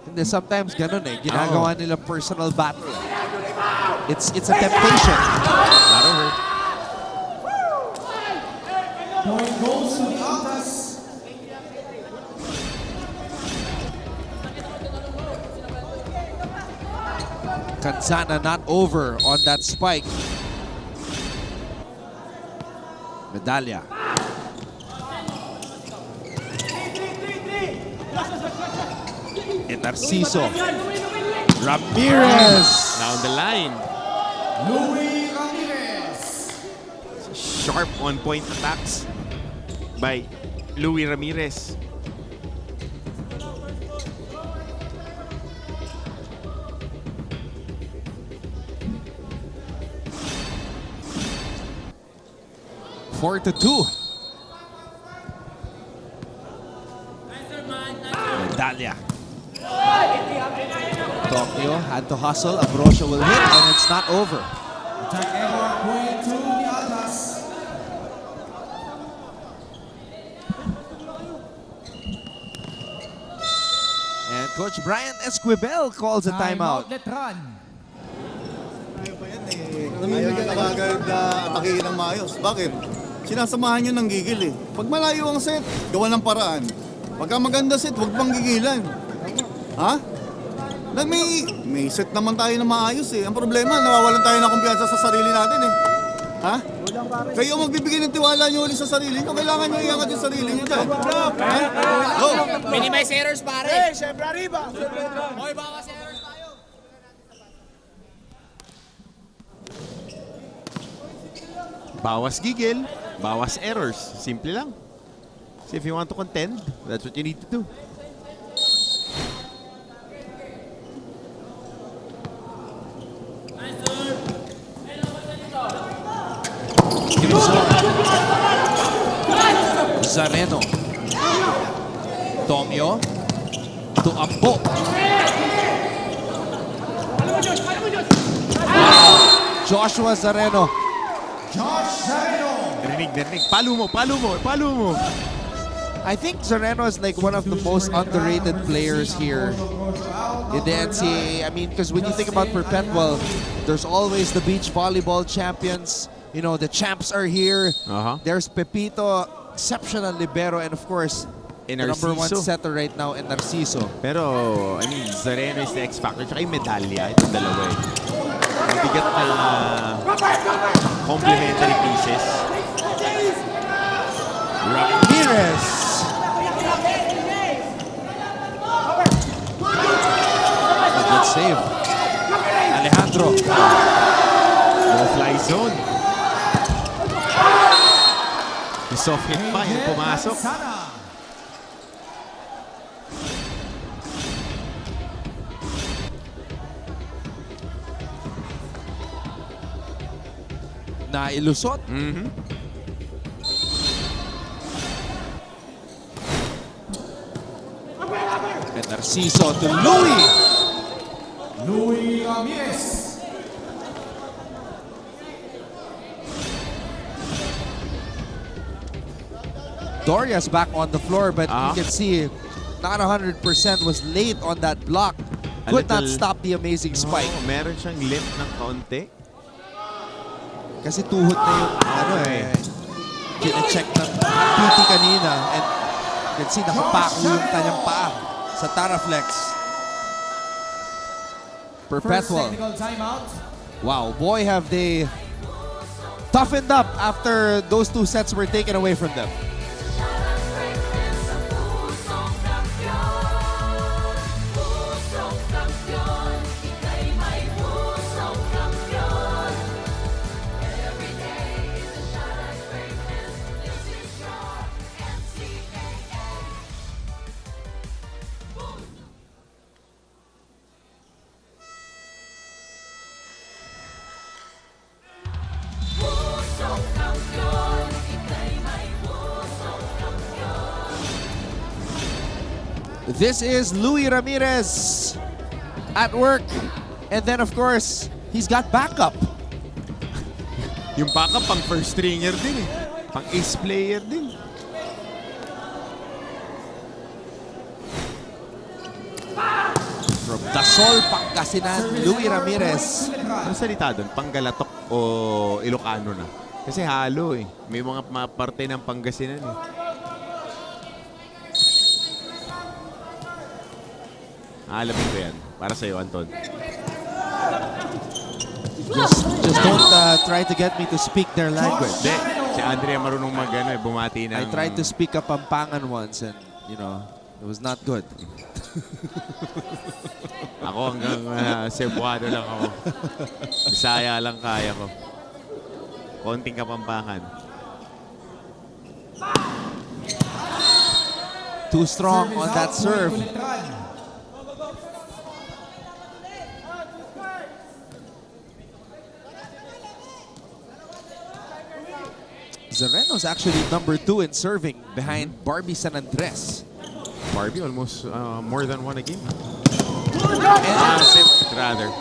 Hindi, sometimes ganun eh. Ginagawa nilang personal battle. It's a temptation. That'll hurt. Point goes to the Altas. Kanzana not over on that spike. Medalla. Narciso. Ramirez. Down the line. Louie Ramirez. Sharp on-point attacks by Louie Ramirez. Four to 2. Medalla. Tokyo had to hustle. Ambrosio will hit, and it's not over. Attack error, point to the Altas. And Coach Brian Esquivel calls a timeout. Letran. Ayaw niya agad na atakihin ng maayos. Bakit? Sinasamahan niyo ng gigil eh. Pag malayo ang set, gawa ng paraan. Pagka maganda set, huwag bang gigilan. Ha? May set naman tayo na maayos eh. Ang problema, nawawalan tayo ng kumpiyansa sa sarili natin eh. Ha? Kayo magbibigay ng tiwala niyo ulit sa sarili niyo. Kailangan niyo iangat yung sarili niyo dyan. Go! Minimize errors, pare. Hey, syempre arriba. Hoy, bawas errors tayo. Bawas gigil, bawas errors. Simple lang. So if you want to contend, that's what you need to do. Zareno. Tomio. To Ambo. Joshua Zareno. Rinig. Palo mo. I think Zareno is like one of the most underrated players here in the NCAA. I mean, because when you think about Perpetual, there's always the beach volleyball champions. You know, the champs are here. There's Pepito, exceptional libero, and of course, the number one setter right now in Narciso. Pero, I mean, Zareno is the X factor. Tsaka yung medalya, itong dalawa eh. Mabigat na complementary pieces. Ramirez. A good save. Sandro. No-fly zone. Yung soft hit pa, yung pumasok. Nailusot. And Narciso to Louie. Louie Ramirez. Doria's back on the floor, but you can see not 100% was late on that block. Could not stop the amazing spike. Meron siyang limp ng kaunti. Kasi tuhod na yung kina-check ng PT kanina. And you can see nakapako yung kanyang paa sa Taraflex. Perpetual. Wow, boy have they toughened up after those 2 sets were taken away from them. This is Louie Ramirez at work. And then, of course, he's got backup. Yung backup pang first stringer din eh. Pang ace player din. From Dasol, Pangasinan, Louie Ramirez. Ano salita doon? Panggalatok o Ilocano na? Kasi halo eh. May mga parte ng Pangasinan eh. Alamin ko yan. Para sa'yo, Anton. Just don't try to get me to speak their language. Hindi. Si Andrea marunong bumati ng... I tried to speak Kapampangan once and, you know, it was not good. Ako hanggang Cebuano lang ako. Bisaya lang kaya ko. Konting Kapampangan. Too strong on that serve. Zareno's actually number 2 in serving behind Barbie San Andres. Barbie almost more than 1 a game.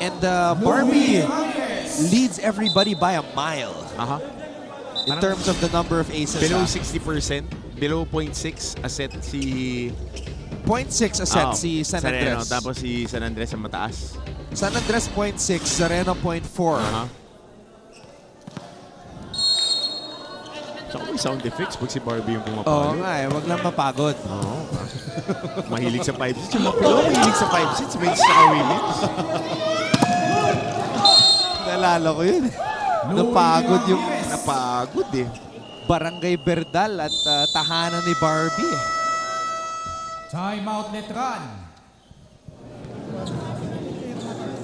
And Barbie leads everybody by a mile. In terms of the number of aces. Below 60%. Below 0.6 a set si... 0.6 a set si San Andres. Zareno, tapos si San Andres ang mataas. San Andres 0.6, Zareno 0.4. Tsaka may sound effects pag si Barbie yung pumapalo. Oo nga eh, wag lang mapagod. Oo. Mahilig sa 5 sets. Yung mga pilo, mahilig sa 5 sets. May sa kawimits. Nalala ko yun. Napagod yung... Napagod eh. Barangay Berdal at tahanan ni Barbie. Time out, Letran.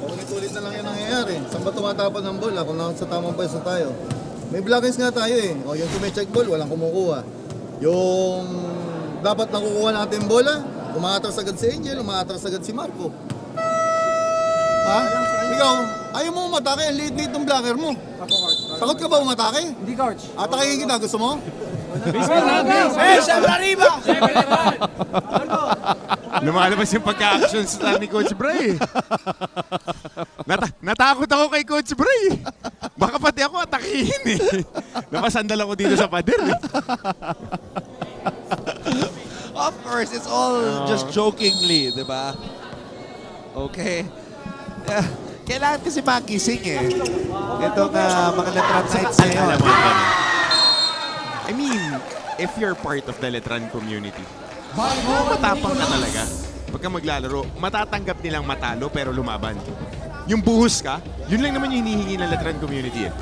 Ulit-ulit na lang yan nangyayari. Saan ba tumatapon ng bola kung sa tamang pwesto tayo? May blockings nga tayo eh. O, yung tume-check ball, walang kumukuha. Yung dapat nakukuha natin bola, umaatras agad si Angel, umaatras agad si Marco. Ha? Ikaw, ayaw mo umatake, ang liit-liit ng blocker mo. Takot ka ba umatake? Hindi, coach. Atakin kita, gusto mo? Lumalabas yung pagka-actions ni Coach Bray. Natakot ako kay Coach Bray. Baka pati ako atakihin eh. Napasandal ako dito sa pader eh. Of course, it's all just jokingly, di ba? Okay. Kailangan kasi magising eh. Itong mga Letran sites ngayon. I mean, if you're part of the Letran community, matapang ka talaga. Pagka maglalaro, matatanggap nilang matalo pero lumaban. Yung buhos ka, yun lang naman yung hinihingi ng Letran community eh.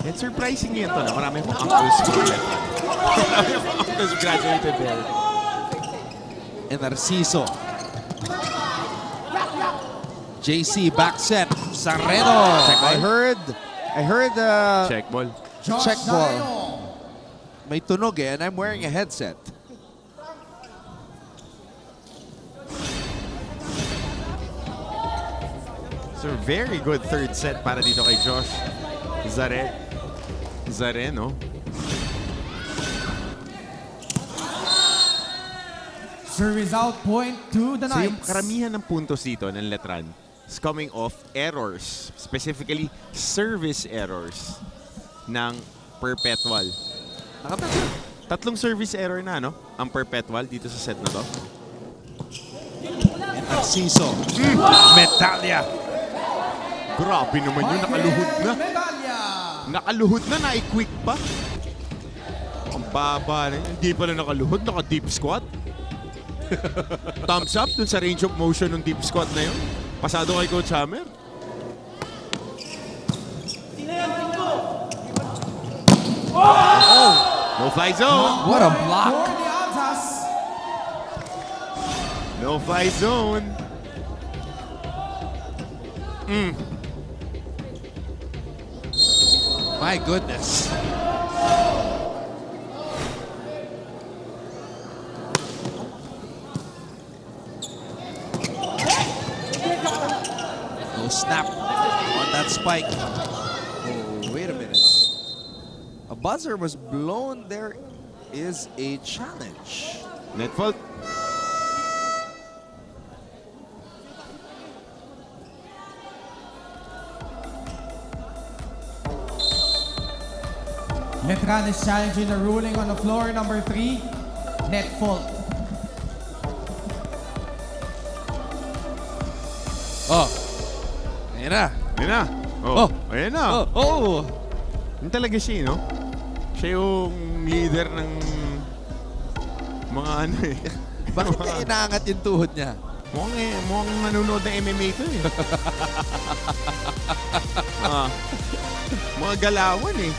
And surprising yun to na marami akong uncles ko Letran. Marami akong uncles who graduated there. And Narciso. JC back set. Sareno. I heard Check ball. check ball. May tunog eh, and I'm wearing a headset. So very good third set para dito kay Josh Zareno. Service out point to the So yung Knights. karamihan ng puntos dito ng Letran is coming off errors, specifically service errors ng Perpetual. Tatlong service error na, no? Ang Perpetual dito sa set na to. Narciso. Medalya! Grabe naman yun, nakaluhod na. Nakaluhod na, na-quick pa. Ang baba na yun. Hindi pala nakaluhod, naka-deep squat. Thumbs up dun sa range of motion ng deep squat na yun. Pasado kay Coach Hammer. Oh! No fly zone. What a block. For the Altas. No fly zone. My goodness. No snap on that spike. Oh, wait a minute. A buzzer was blown. There is a challenge. Net fault. Letran is challenging the ruling on the floor number 3. Net fault. Oh. Ayan na. Ayan na. Oh. Ayan na. Oh. Yun talaga siya, no? Siya yung leader ng mga ano eh. Bakit niya inaangat yung tuhod niya? Mukhang nanonood ng MMA to eh. Mga galawan eh.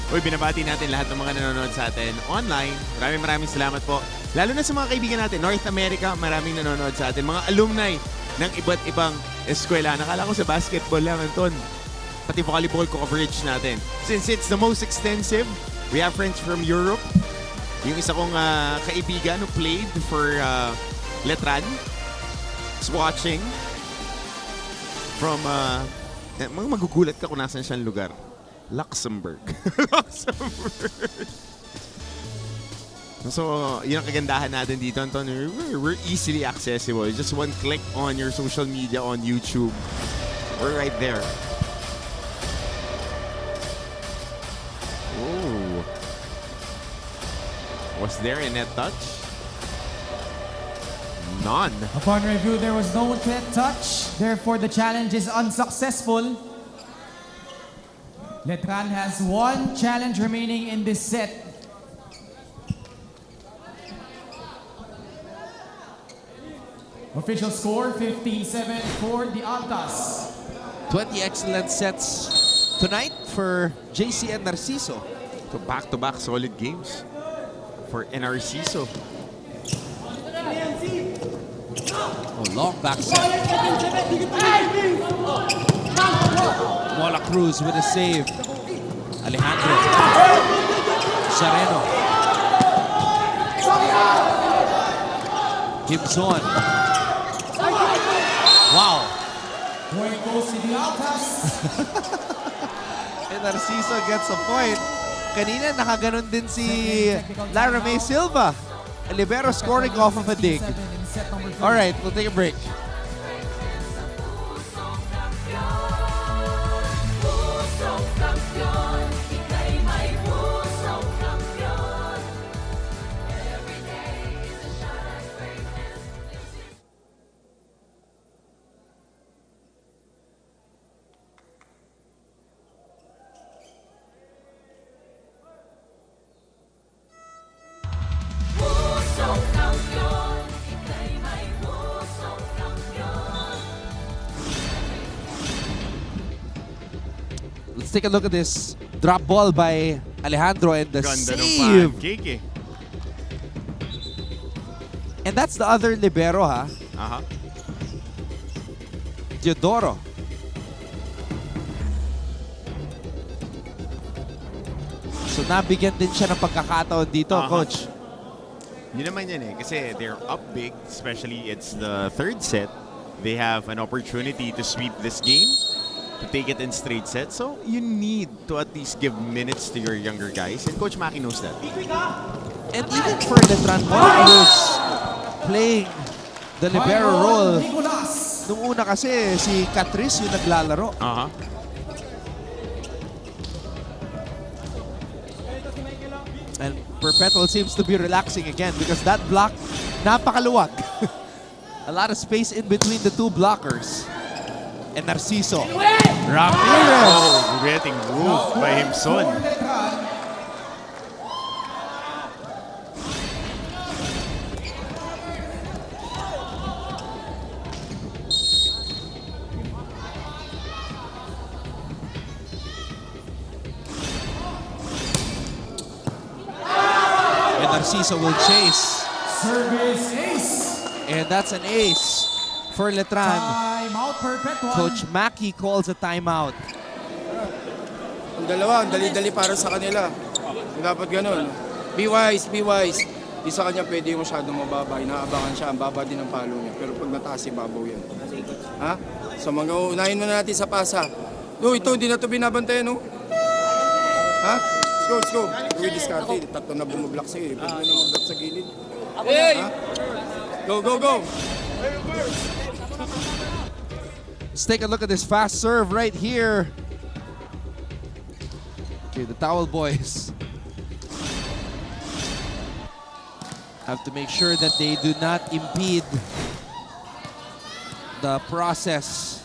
Uy, binabati natin lahat ng mga nanonood sa atin online. Maraming salamat po. Lalo na sa mga kaibigan natin, North America, maraming nanonood sa atin. Mga alumni ng iba't ibang eskwela. Nakala ko sa basketball lang, Anton. Pati volleyball coverage natin. Since it's the most extensive, we have friends from Europe. Yung isa kong kaibigan who played for Letran is watching from, magugulat ka kung nasan siyang lugar. Luxembourg. So, yun ang kagandahan natin dito, Anton. We're easily accessible. Just one click on your social media on YouTube. We're right there. Oh. Was there a net touch? None. Upon review, there was no net touch. Therefore, the challenge is unsuccessful. Letran has one challenge remaining in this set. Official score 57 for the Altas. 20 excellent sets tonight for JC and Narciso. So back-to-back solid games for Narciso. Oh, long back set. Mola Cruz with a save. Alejandro. Sareno. Gibson. Wow. Point goes to the Altas. And Narciso gets a point. Kanina nakaganon din si Lara May Silva. A libero scoring off of a dig. All right, we'll take a break. Let's take a look at this drop ball by Alejandro and the Ganda ng save. pancake eh. And that's the other libero, ha? Teodoro. So nabigyan din siya ng pagkakataon dito, Coach. Yun naman yan eh. Kasi they're up big, especially it's the third set. They have an opportunity to sweep this game, to take it in straight sets. So you need to at least give minutes to your younger guys. And Coach Maki knows that. And even for Letran, one who's playing the libero role. Nung una kasi si Catrice yung naglalaro. And Perpetual seems to be relaxing again because that block, napakaluwag. A lot of space in between the two blockers. And Narciso. Ramirez! Oh, getting roofed by Himson. Narciso will chase. Service ace. And that's an ace for Letran. Timeout, Perpetual. Coach Maki calls a timeout. Ang dalawa, ang dali-dali para sa kanila. Dapat ganun. Be wise, be wise. Di sa kanya pwede yung masyadong mababa. Inaabangan siya, ang baba din ang palo niya. Pero pag mataas, ibabaw yan. Ha? So unahin muna natin sa pasa. No, ito, hindi na ito binabantayan, no? Ha? Let's go. Uwi diskarte. Tatlo na bumablock sa'yo. Pwede na mag-block sa gilid. Hey! Go, go, go! Let's take a look at this fast serve right here. Okay, the Towel Boys have to make sure that they do not impede the process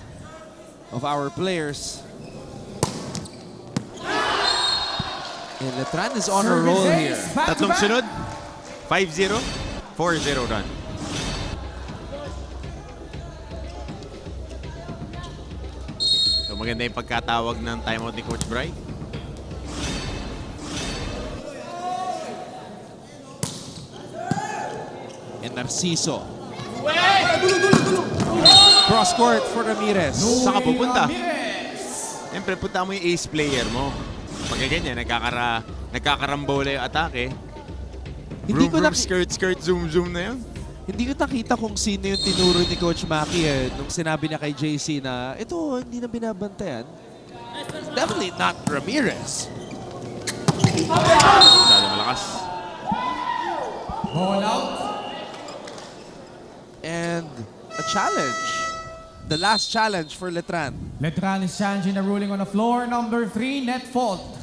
of our players. And Letran is on a roll here. Tatlong sunod. 5-0. 4-0 run. So maganda yung pagkatawag ng timeout ni Coach Bry. And Narciso. Cross court for Ramirez. Saan ka pupunta? Siyempre, punta mo yung ace player mo. Pag ganyan, nagkakarambola yung atake. Hindi ko skirt, zoom na yun. Hindi ko nakita kung sino yung tinuro ni Coach Maki nung sinabi niya kay JC na ito, hindi na binabantayan. Definitely not Ramirez. Masyado malakas. Ball out. And a challenge. The last challenge for Letran. Letran is challenging the ruling on the floor. Number 3, net fault.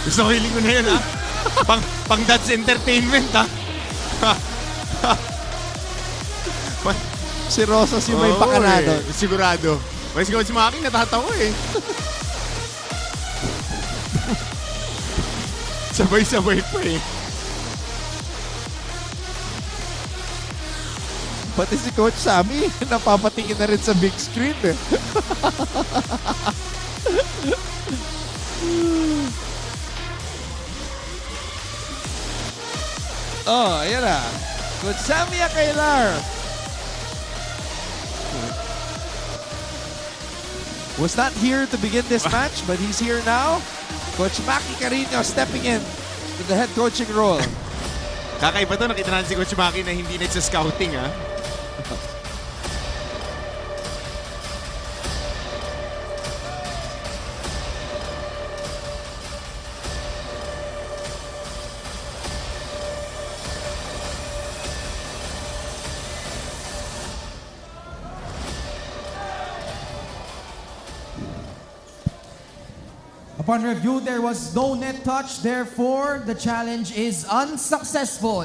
Gusto ko hiling ko na yun, ha? pang Dad's Entertainment, ha? Si Rosas yung may pakanado. Sigurado. May siguro si Maki, natatawa eh. Sabay-sabay pa eh. Pati si Coach Sammy, napapatingin na rin sa big screen eh. Oh, ayan na. Coach Sammy Akailar was not here to begin this match, but he's here now. Coach Maki Carino stepping in to the head coaching role. Kakaiba to, nakita natin si Coach Maki na hindi nagsa-scouting, ha? Upon review, there was no net touch. Therefore, the challenge is unsuccessful.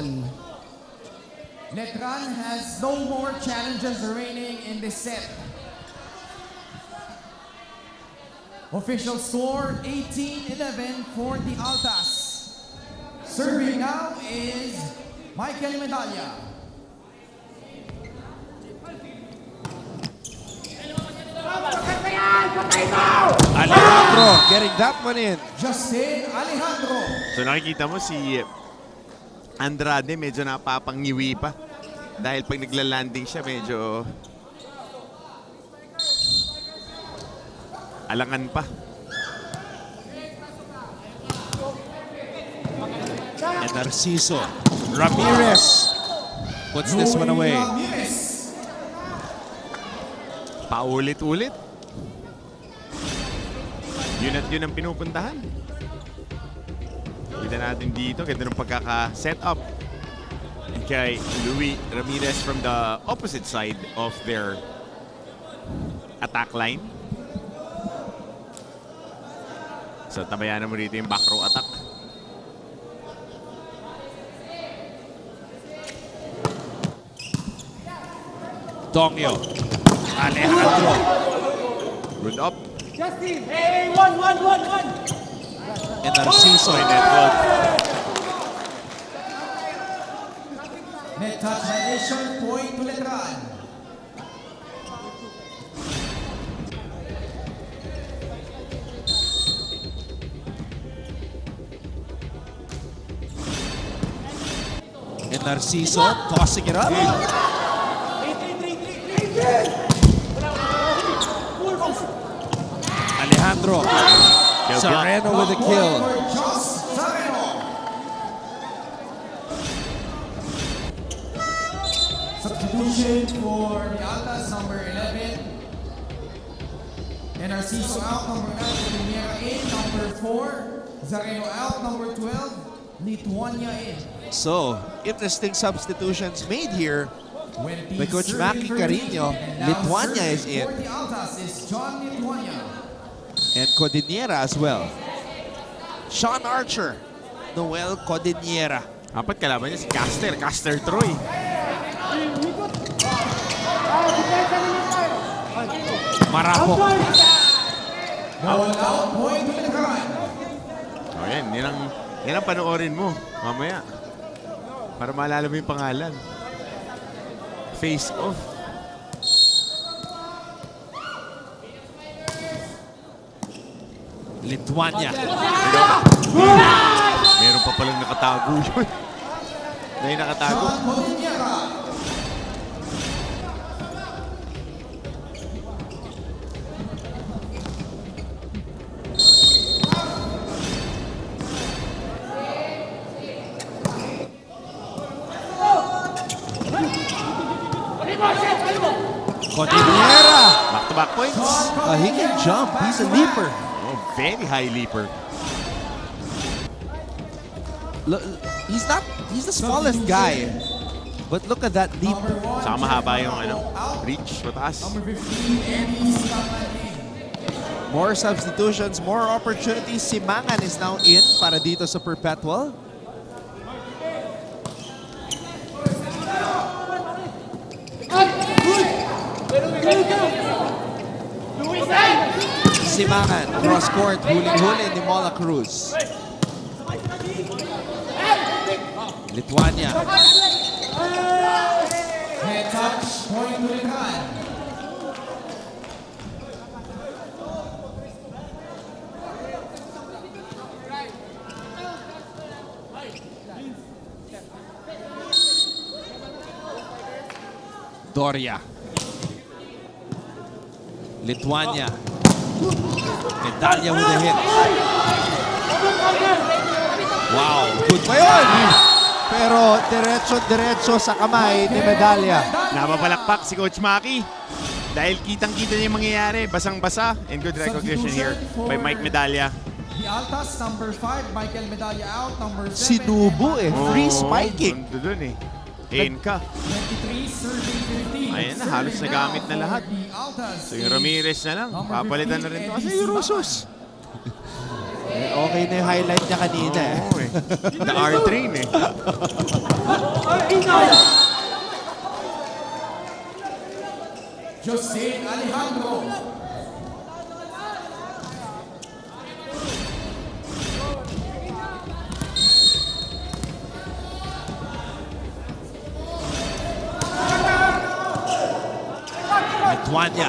Letran has no more challenges remaining in this set. Official score 18-11 for the Altas. Serving now is Michael Medalla. Alejandro getting that one in. Justin Alejandro. So nakikita mo si Andrade medyo napapangiwi pa. Dahil pag nagla-landing siya medyo alangan pa. And Narciso Ramirez puts this one away. Paulit-ulit. Yun at yun ang pinupuntahan. Kita natin dito, ganda ng pagkaka-set up kay Louis Ramirez from the opposite side of their attack line. So tabayanan mo dito yung back row attack. Dongyo Alejandro. Good up. Justin, hey, one. And Narciso. Net touch violation, point to Letran. And Narciso tossing it up. Alejandro Sereno with a kill. Substitution for the Altas, number 11. And Narciso out, number 9. Codiniera in, number 4. Zareno out, number 12. Lithuania in. So, interesting substitutions made here by Coach Maki Carino. Lithuania is in. For the Altas is John Lithuania. And Codiniera as well. Sean Archer, Noel Codiniera. Apat kalaban niya si Caster Troy. Marapo. Point to Letran. Oh, yan ang panoorin mo mamaya. Para maalala mo yung pangalan. Face off. Lithuania. Meron pa palang nakatago yun. Dahil nakatago. Codiniera. Back-to-back points. He can jump. He's a leaper. Oh, very high leaper. Look, he's the smallest guy. But look at that leap. Saka mahaba yung reach, mataas. More substitutions, more opportunities. Simangan is now in para dito sa Perpetual. Simangan, cross court, huling-huli ni Mola Cruz. Lithuania. Head touch, point to Letran. Doria. Lithuania. Medalya with a hit. Wow, good pa yun! Pero diretso sa kamay ni Medalya. Napapalakpak si Coach Maki. Dahil kitang-kita niya yung mangyayari. Basang-basa. And good recognition here by Mike Medalya. The Altas, number 5, Michael Medalya out. Number 7, Sinubo eh. Free spiking. Ganda dun eh. Enka. 23, Survey 15. Ayan na, halos nagamit na lahat. So yung Ramirez na lang. Papalitan na rin ito kasi yung Rosos. Okay na yung highlight niya kanina eh. The R-train eh. Jose Alejandro. Lithuania.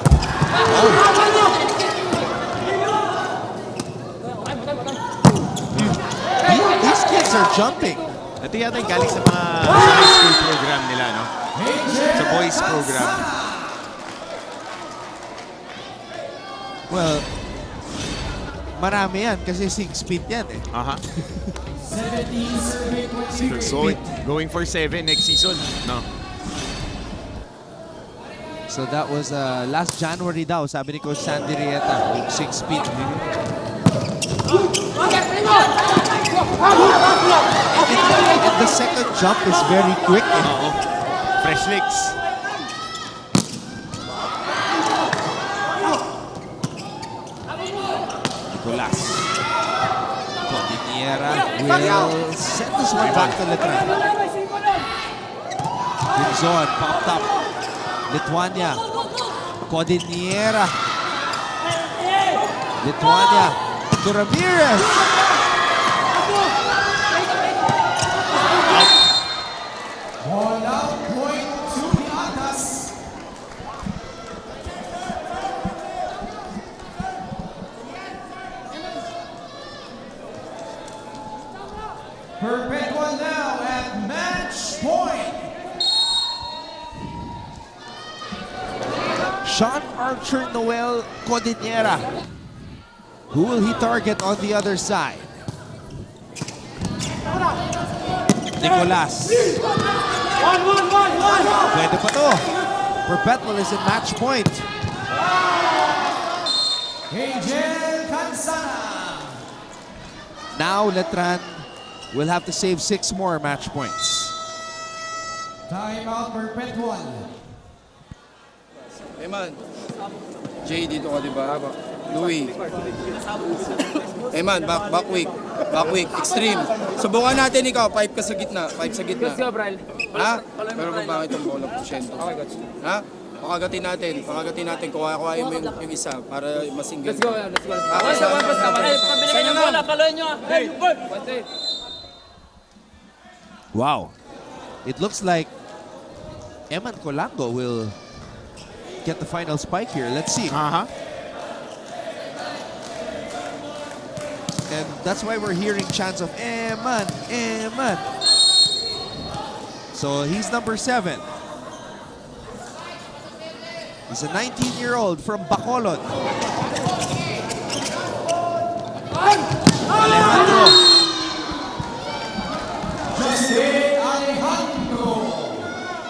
These kids are jumping. Ito yata yung galing sa mga high school program nila, no? Sa boys program. Well, marami yan kasi 6 feet yan eh. Aha. 17, Survey 23. So, going for 7 next season, no? So that was last January daw, sabi ni Coach Sandy Rieta, 6 feet. And the second jump is very quick. Fresh legs. Nicolas. Cordillera will send this one back to Letran. Gibson popped up. Lithuania. Cordillera. Lithuania to Ramirez. Bola point to the Altas. Perpetual now at match point. Sean Archer Noel Cordillera. Who will he target on the other side? Nicolas. Pwede pa to. Perpetual is in match point. Angel Cansana. Now Letran will have to save 6 more match points. Timeout Perpetual. Hey man, Jay dito ka diba? Louie. Hey man, back week. Back week, extreme. Subukan natin ikaw, 5 ka sa gitna. 5 sa gitna. Let's go, Bral. Ha? Pero bakit itong bola porsyento? Okay, gotcha. Ha? Pakagatin natin. Kuha-kuhain mo yung isa para masingle. Let's go, let's go. Pabili ng bola, paloy nyo. Hey, Wow. It looks like Eman Colango will get the final spike here. Let's see. And that's why we're hearing chants of Eman, Eman. So he's number 7. He's a 19-year-old from Bacolod. Alejandro.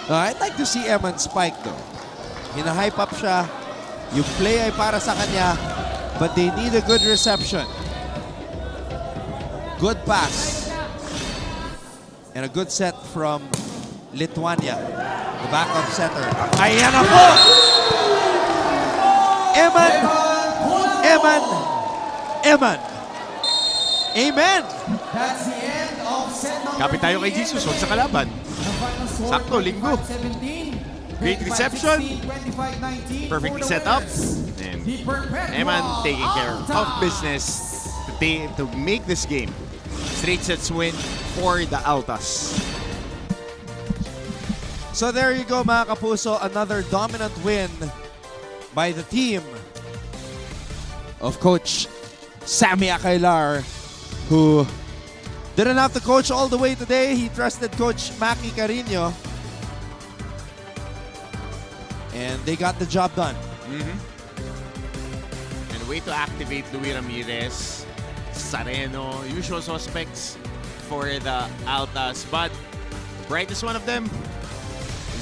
I'd like to see Eman spike though. Hina-hype up siya. Yung play ay para sa kanya, but they need a good reception. Good pass. And a good set from Lithuania. The backup setter. Ayan na po! Eman! Eman! Eman! Amen! That's the end of set number Kapit tayo kay Jesus, huwag sa kalaban. Sakto, linggo. Great reception. Perfectly set up. And Eman taking care of business to make this game. Straight sets win for the Altas. So there you go mga kapuso, another dominant win by the team of Coach Sammy Acailar, who didn't have to coach all the way today. He trusted Coach Maki Carino. And they got the job done. And a way to activate Louis Ramirez, Sareno, usual suspects for the Altas. But brightest one of them,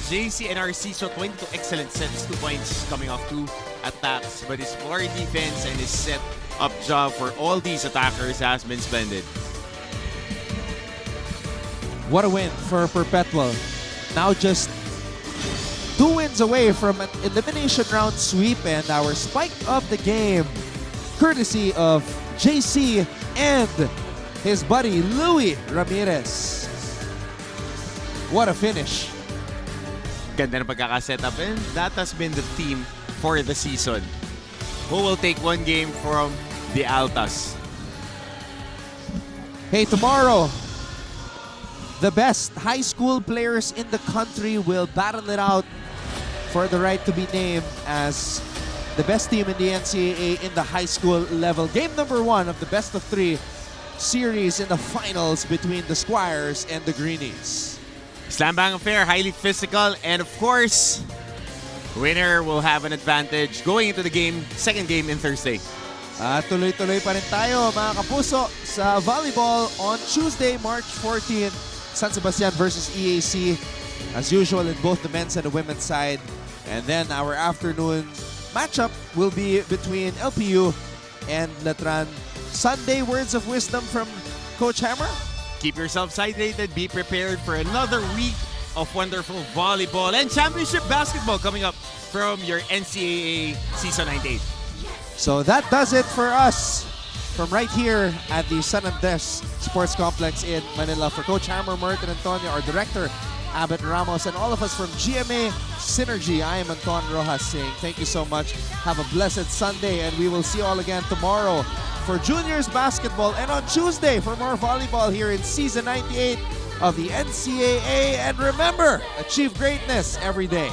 JC and Narciso, 22 excellent sets, 2 points coming off 2 attacks. But his floor defense and his set-up job for all these attackers has been splendid. What a win for Perpetual. Now just 2 wins away from an elimination round sweep, and our spike of the game, courtesy of JC and his buddy Louis Ramirez. What a finish. Ganda na pagkakasetup, and that has been the theme for the season. Who will take one game from the Altas? Hey, tomorrow, the best high school players in the country will battle it out for the right to be named as the best team in the NCAA in the high school level. Game number 1 of the best of 3 series in the finals between the Squires and the Greenies. Slam bang affair, highly physical, and of course, winner will have an advantage going into the game, second game in Thursday. Tuloy-tuloy pa rin tayo mga kapuso sa volleyball on Tuesday, March 14, San Sebastian versus EAC. As usual in both the men's and the women's side. And then our afternoon matchup will be between LPU and Letran. Sunday, words of wisdom from Coach Hammer? Keep yourselves hydrated, be prepared for another week of wonderful volleyball and championship basketball coming up from your NCAA Season 98. So that does it for us from right here at the San Andres Sports Complex in Manila. For Coach Hammer, Martin Antonio, our director, Abbott Ramos, and all of us from GMA Synergy, I am Anton Rojas saying thank you so much. Have a blessed Sunday, and we will see you all again tomorrow for juniors basketball and on Tuesday for more volleyball here in Season 98 of the NCAA. And remember, achieve greatness every day.